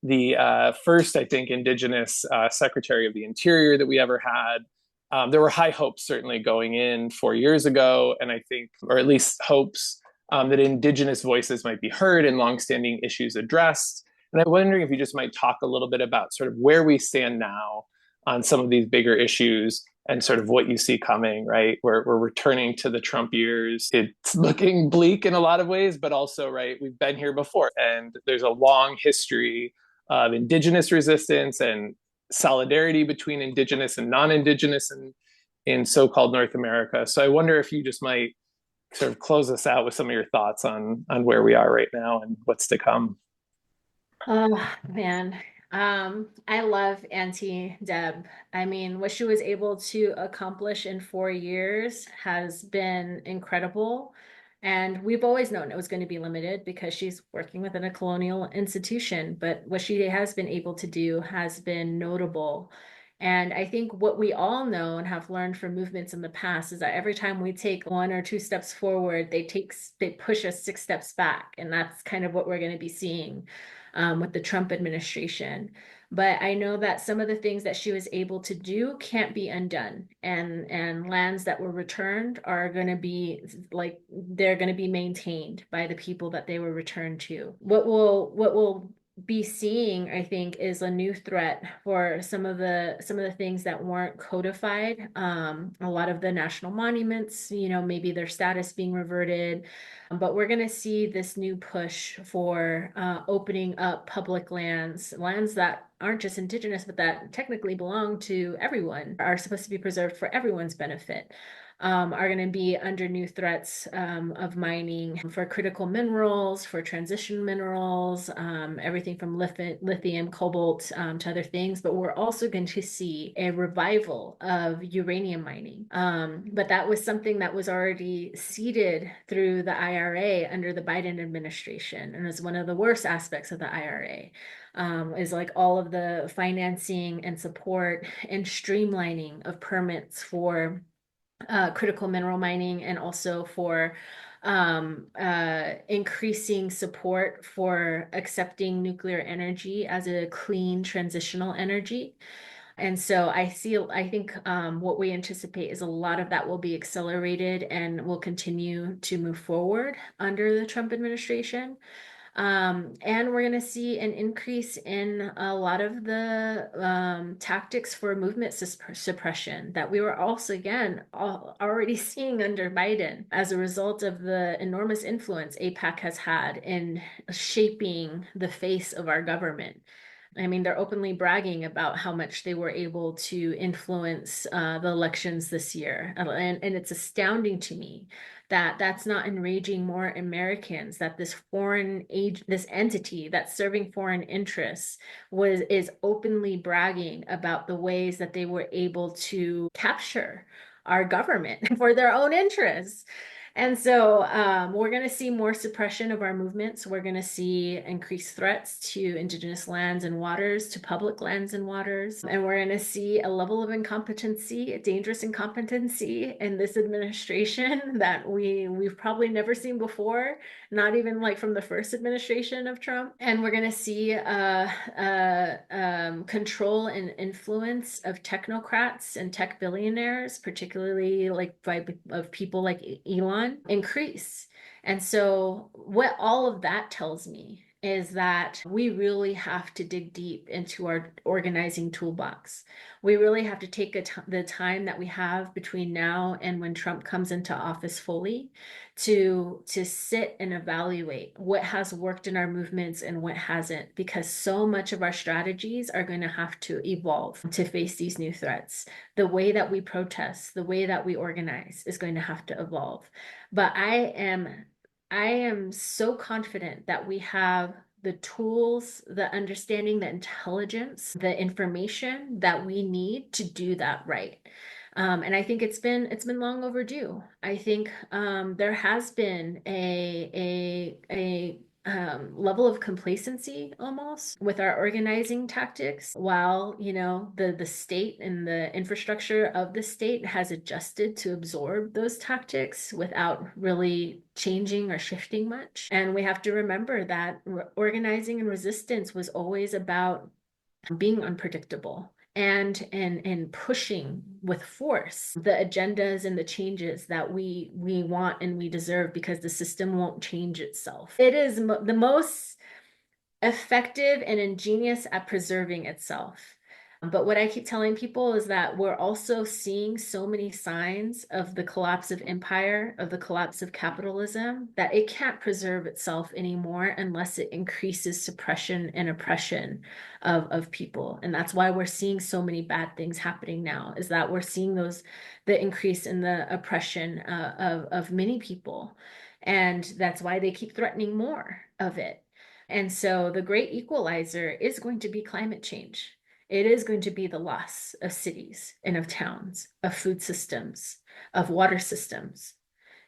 The first, I think, Indigenous Secretary of the Interior that we ever had. There were high hopes certainly going in 4 years ago, and I think, or at least hopes, that Indigenous voices might be heard and longstanding issues addressed. And I'm wondering if you just might talk a little bit about sort of where we stand now on some of these bigger issues and sort of what you see coming, right? We're returning to the Trump years. It's looking bleak in a lot of ways, but also, right, we've been here before. And there's a long history of Indigenous resistance and solidarity between Indigenous and non-Indigenous in so-called North America. So I wonder if you just might sort of close us out with some of your thoughts on where we are right now and what's to come. Oh man. I love Auntie Deb. I mean, what she was able to accomplish in 4 years has been incredible. And we've always known it was going to be limited because she's working within a colonial institution. But what she has been able to do has been notable. And I think what we all know and have learned from movements in the past is that every time we take 1 or 2 steps forward, they push us 6 steps back. And that's kind of what we're going to be seeing with the Trump administration. But I know that some of the things that she was able to do can't be undone. And lands that were returned are going to be they're going to be maintained by the people that they were returned to. What will be seeing, I think, is a new threat for some of the things that weren't codified. A lot of the national monuments, maybe their status being reverted. But we're going to see this new push for opening up public lands that aren't just Indigenous, but that technically belong to everyone, are supposed to be preserved for everyone's benefit. Are going to be under new threats of mining for critical minerals, for transition minerals, everything from lithium, cobalt to other things. But we're also going to see a revival of uranium mining. But that was something that was already seeded through the IRA under the Biden administration, and is one of the worst aspects of the IRA. Is like all of the financing and support and streamlining of permits for critical mineral mining, and also for increasing support for accepting nuclear energy as a clean transitional energy. And so I think what we anticipate is a lot of that will be accelerated and will continue to move forward under the Trump administration. And we're going to see an increase in a lot of the tactics for movement suppression that we were also, again, already seeing under Biden as a result of the enormous influence AIPAC has had in shaping the face of our government. I mean, they're openly bragging about how much they were able to influence the elections this year. And it's astounding to me that that's not enraging more Americans, that this entity that's serving foreign interests is openly bragging about the ways that they were able to capture our government for their own interests. And so we're going to see more suppression of our movements. We're going to see increased threats to Indigenous lands and waters, to public lands and waters. And we're going to see a level of incompetency, a dangerous incompetency in this administration that we've probably never seen before, not even like from the first administration of Trump. And we're going to see control and influence of technocrats and tech billionaires, particularly of people like Elon, increase. And so what all of that tells me is that we really have to dig deep into our organizing toolbox. We really have to take the time that we have between now and when Trump comes into office fully to sit and evaluate what has worked in our movements and what hasn't, because so much of our strategies are going to have to evolve to face these new threats. The way that we protest, the way that we organize is going to have to evolve. But I am so confident that we have the tools, the understanding, the intelligence, the information that we need to do that right. And I think it's been long overdue. I think there has been a level of complacency almost with our organizing tactics, while the state and the infrastructure of the state has adjusted to absorb those tactics without really changing or shifting much. And we have to remember that organizing and resistance was always about being unpredictable and pushing with force the agendas and the changes that we want and we deserve, because the system won't change itself. It is the most effective and ingenious at preserving itself. But what I keep telling people is that we're also seeing so many signs of the collapse of empire, of the collapse of capitalism, that it can't preserve itself anymore unless it increases suppression and oppression of people. And that's why we're seeing so many bad things happening now, is that we're seeing the increase in the oppression of many people. And that's why they keep threatening more of it. And so the great equalizer is going to be climate change. It is going to be the loss of cities and of towns, of food systems, of water systems.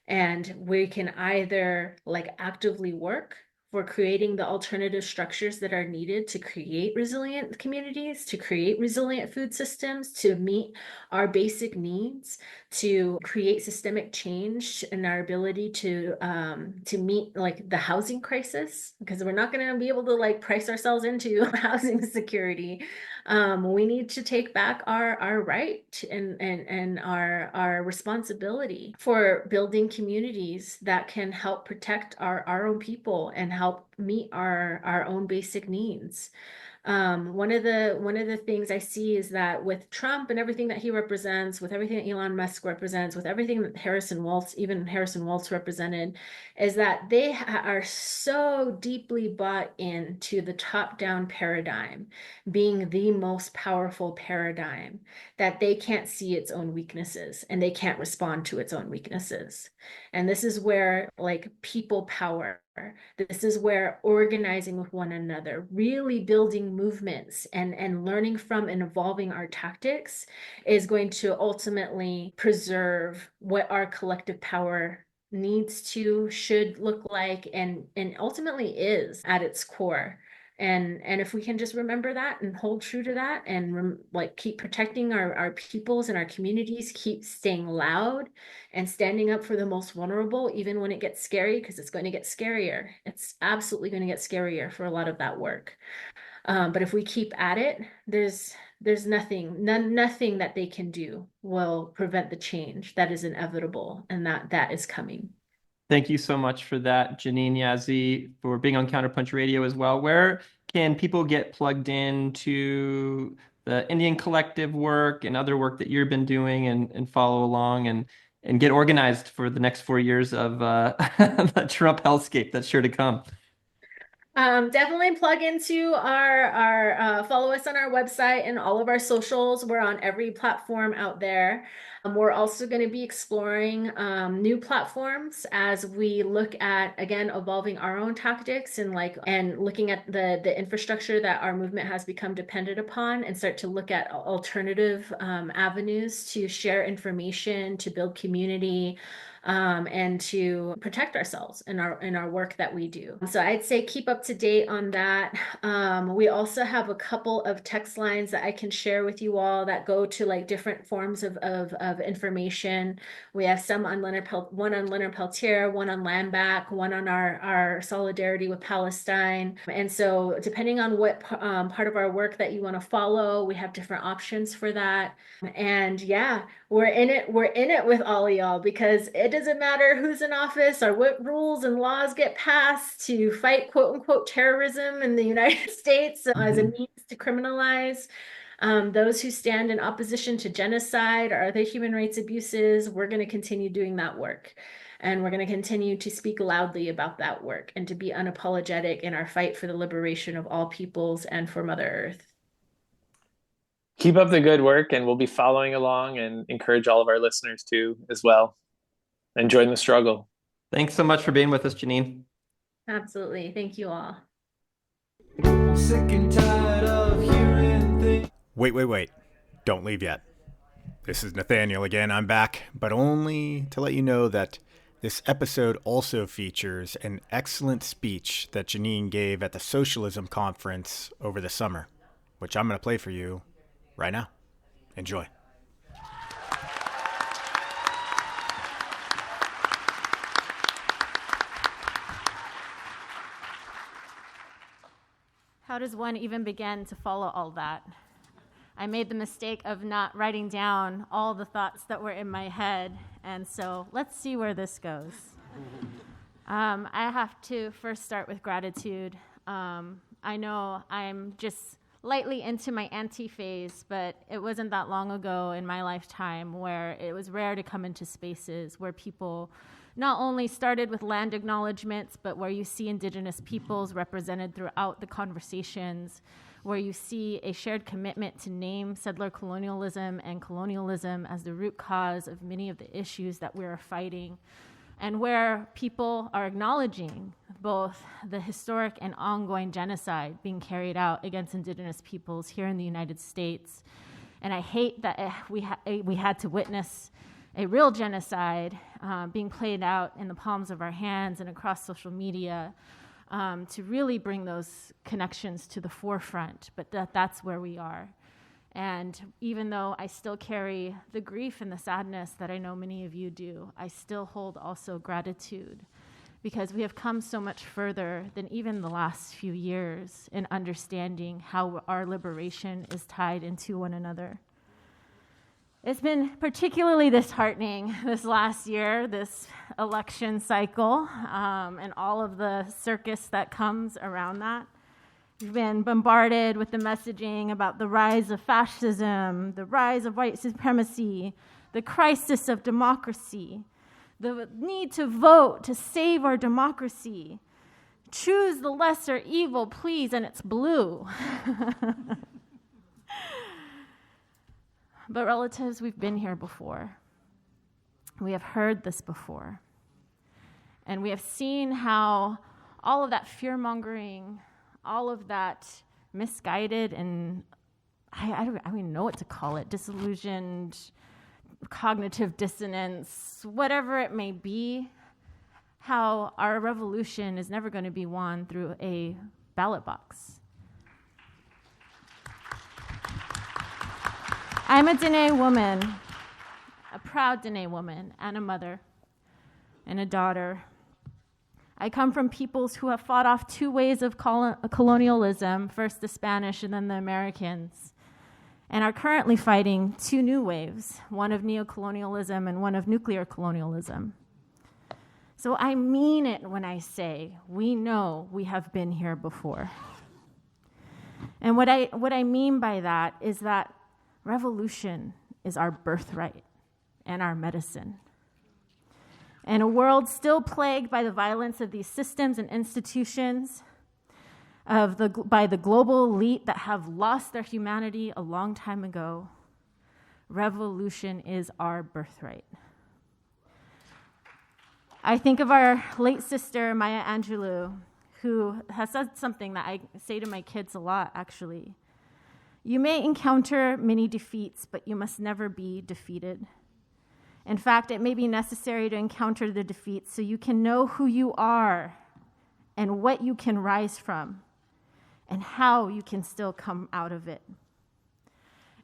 And we can either actively work for creating the alternative structures that are needed to create resilient communities, to create resilient food systems, to meet our basic needs, to create systemic change in our ability to meet the housing crisis, because we're not going to be able to price ourselves into housing security. We need to take back our right and our responsibility for building communities that can help protect our own people and help meet our own basic needs. One of the things I see is that with Trump and everything that he represents, with everything that Elon Musk represents, with everything that Harrison Waltz represented, is that they are so deeply bought into the top-down paradigm being the most powerful paradigm that they can't see its own weaknesses and they can't respond to its own weaknesses. And this is where people power, this is where organizing with one another, really building movements and learning from and evolving our tactics is going to ultimately preserve what our collective power should look like, and ultimately is at its core. And if we can just remember that and hold true to that and keep protecting our peoples and our communities, keep staying loud and standing up for the most vulnerable, even when it gets scary, because it's going to get scarier. It's absolutely going to get scarier for a lot of that work. But if we keep at it, there's nothing that they can do will prevent the change that is inevitable and that is coming. Thank you so much for that, Janene Yazzie, for being on CounterPunch Radio as well. Where can people get plugged into the NDN Collective work and other work that you've been doing and follow along and get organized for the next 4 years of the Trump hellscape that's sure to come? Definitely plug into our follow us on our website and all of our socials. We're on every platform out there. We're also going to be exploring new platforms as we look at, again, evolving our own tactics and looking at the infrastructure that our movement has become dependent upon, and start to look at alternative avenues to share information, to build community, and to protect ourselves in our work that we do. So I'd say keep up to date on that. We also have a couple of text lines that I can share with you all that go to different forms of information. We have some on one on Leonard Peltier, one on land back, one on our solidarity with Palestine. And so depending on what part of our work that you want to follow, we have different options for that. And yeah, we're in it with all of y'all, because it It doesn't matter who's in office or what rules and laws get passed to fight quote unquote terrorism in the United States as a means to criminalize those who stand in opposition to genocide or other human rights abuses. We're going to continue doing that work. And we're going to continue to speak loudly about that work and to be unapologetic in our fight for the liberation of all peoples and for Mother Earth. Keep up the good work, and we'll be following along and encourage all of our listeners to as well. And join the struggle. Thanks so much for being with us, Janene. Absolutely. Thank you all. Sick and tired of hearing things. Wait. Don't leave yet. This is Nathaniel again. I'm back, but only to let you know that this episode also features an excellent speech that Janene gave at the Socialism conference over the summer, which I'm going to play for you right now. Enjoy. How does one even begin to follow all that? I made the mistake of not writing down all the thoughts that were in my head, and so let's see where this goes. I have to first start with gratitude. I know I'm just lightly into my anti-phase, but it wasn't that long ago in my lifetime where it was rare to come into spaces where people not only started with land acknowledgements, but where you see Indigenous peoples represented throughout the conversations, where you see a shared commitment to name settler colonialism and colonialism as the root cause of many of the issues that we're fighting, and where people are acknowledging both the historic and ongoing genocide being carried out against Indigenous peoples here in the United States. And I hate that we had to witness a real genocide being played out in the palms of our hands and across social media to really bring those connections to the forefront. But that's where we are. And even though I still carry the grief and the sadness that I know many of you do, I still hold also gratitude, because we have come so much further than even the last few years in understanding how our liberation is tied into one another. It's been particularly disheartening this last year, this election cycle, and all of the circus that comes around that. We've been bombarded with the messaging about the rise of fascism, the rise of white supremacy, the crisis of democracy, the need to vote to save our democracy. Choose the lesser evil, please, and it's blue. But relatives, we've been here before. We have heard this before. And we have seen how all of that fear-mongering, all of that misguided and I don't even know what to call it, disillusioned, cognitive dissonance, whatever it may be, how our revolution is never going to be won through a ballot box. I'm a Dene woman, a proud Dene woman, and a mother, and a daughter. I come from peoples who have fought off two waves of colonialism, first the Spanish and then the Americans, and are currently fighting two new waves, one of neocolonialism and one of nuclear colonialism. So I mean it when I say we know we have been here before. And what I mean by that is that revolution is our birthright and our medicine. In a world still plagued by the violence of these systems and institutions, by the global elite that have lost their humanity a long time ago, revolution is our birthright. I think of our late sister, Maya Angelou, who has said something that I say to my kids a lot, actually. You may encounter many defeats, but you must never be defeated. In fact, it may be necessary to encounter the defeats so you can know who you are and what you can rise from and how you can still come out of it.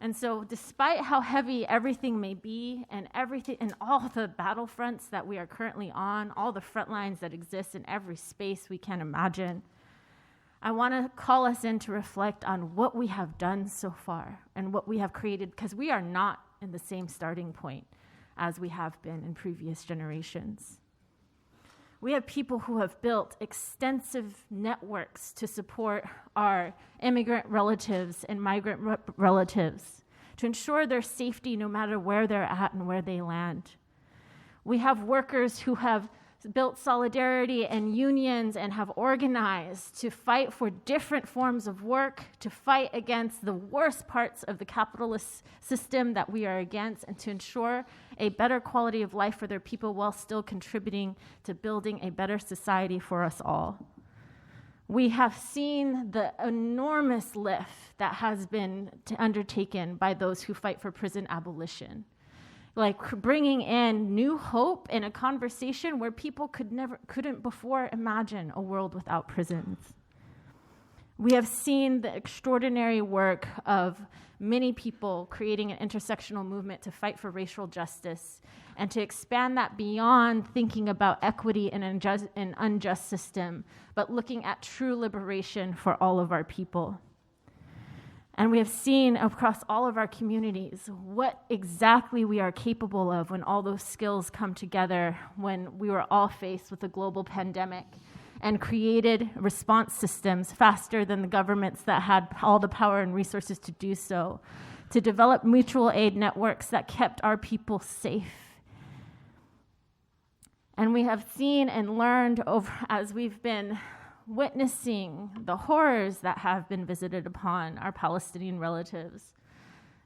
And so despite how heavy everything may be and everything and all the battlefronts that we are currently on, all the front lines that exist in every space we can imagine, I want to call us in to reflect on what we have done so far and what we have created, because we are not in the same starting point as we have been in previous generations. We have people who have built extensive networks to support our immigrant relatives and migrant relatives to ensure their safety no matter where they're at and where they land. We have workers who have built solidarity and unions and have organized to fight for different forms of work, to fight against the worst parts of the capitalist system that we are against, and to ensure a better quality of life for their people while still contributing to building a better society for us all. We have seen the enormous lift that has been undertaken by those who fight for prison abolition, like bringing in new hope in a conversation where people couldn't before imagine a world without prisons. We have seen the extraordinary work of many people creating an intersectional movement to fight for racial justice and to expand that beyond thinking about equity in an unjust system, but looking at true liberation for all of our people. And we have seen across all of our communities what exactly we are capable of when all those skills come together, when we were all faced with a global pandemic and created response systems faster than the governments that had all the power and resources to do so, to develop mutual aid networks that kept our people safe. And we have seen and learned as we've been witnessing the horrors that have been visited upon our Palestinian relatives,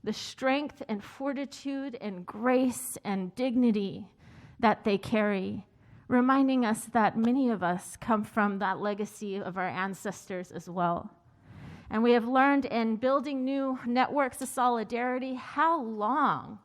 the strength and fortitude and grace and dignity that they carry, reminding us that many of us come from that legacy of our ancestors as well. And we have learned in building new networks of solidarity how long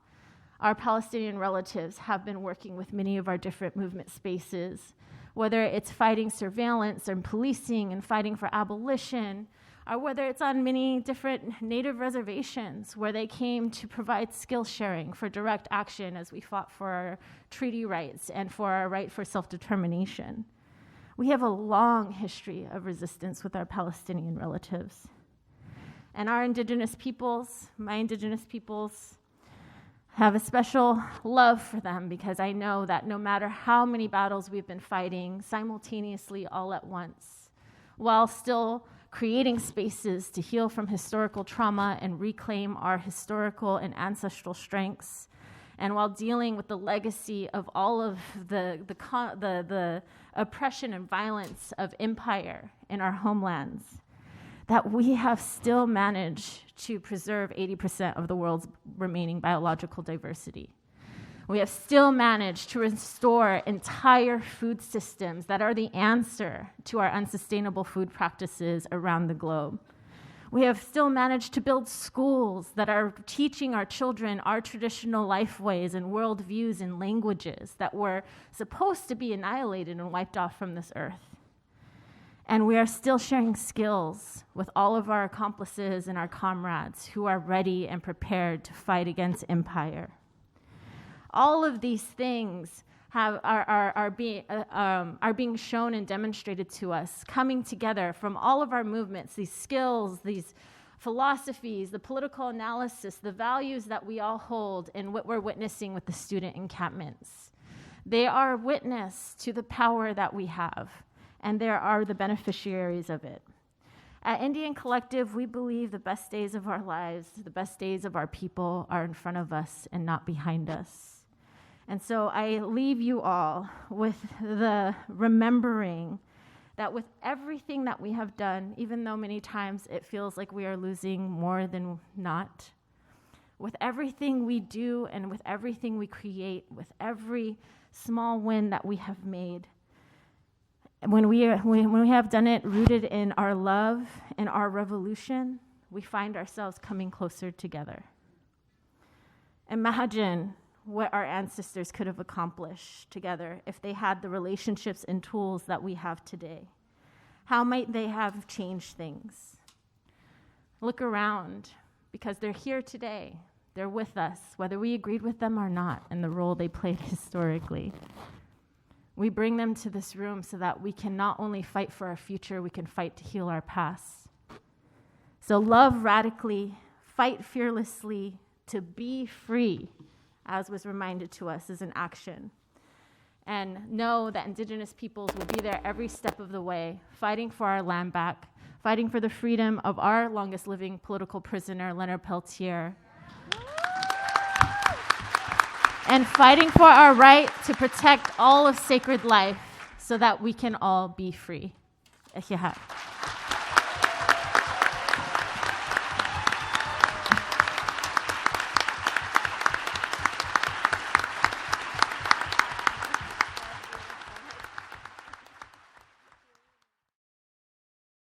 our Palestinian relatives have been working with many of our different movement spaces, whether it's fighting surveillance and policing and fighting for abolition, or whether it's on many different native reservations where they came to provide skill sharing for direct action as we fought for our treaty rights and for our right for self-determination. We have a long history of resistance with our Palestinian relatives. And our Indigenous peoples, my Indigenous peoples, have a special love for them because I know that no matter how many battles we've been fighting simultaneously all at once, while still creating spaces to heal from historical trauma and reclaim our historical and ancestral strengths, and while dealing with the legacy of all of the oppression and violence of empire in our homelands, that we have still managed to preserve 80% of the world's remaining biological diversity. We have still managed to restore entire food systems that are the answer to our unsustainable food practices around the globe. We have still managed to build schools that are teaching our children our traditional lifeways and worldviews and languages that were supposed to be annihilated and wiped off from this earth. And we are still sharing skills with all of our accomplices and our comrades who are ready and prepared to fight against empire. All of these things are being shown and demonstrated to us, coming together from all of our movements, these skills, these philosophies, the political analysis, the values that we all hold in what we're witnessing with the student encampments. They are witness to the power that we have, and they are the beneficiaries of it. At NDN Collective, we believe the best days of our lives, the best days of our people are in front of us and not behind us. And so I leave you all with the remembering that with everything that we have done, even though many times it feels like we are losing more than not, with everything we do and with everything we create, with every small win that we have made, when we have done it rooted in our love and our revolution, we find ourselves coming closer together. Imagine what our ancestors could have accomplished together if they had the relationships and tools that we have today. How might they have changed things? Look around, because they're here today. They're with us, whether we agreed with them or not, in the role they played historically. We bring them to this room so that we can not only fight for our future, we can fight to heal our past. So love radically, fight fearlessly to be free as was reminded to us, is an action. And know that Indigenous peoples will be there every step of the way, fighting for our land back, fighting for the freedom of our longest living political prisoner, Leonard Peltier, and fighting for our right to protect all of sacred life so that we can all be free. Ehiyat.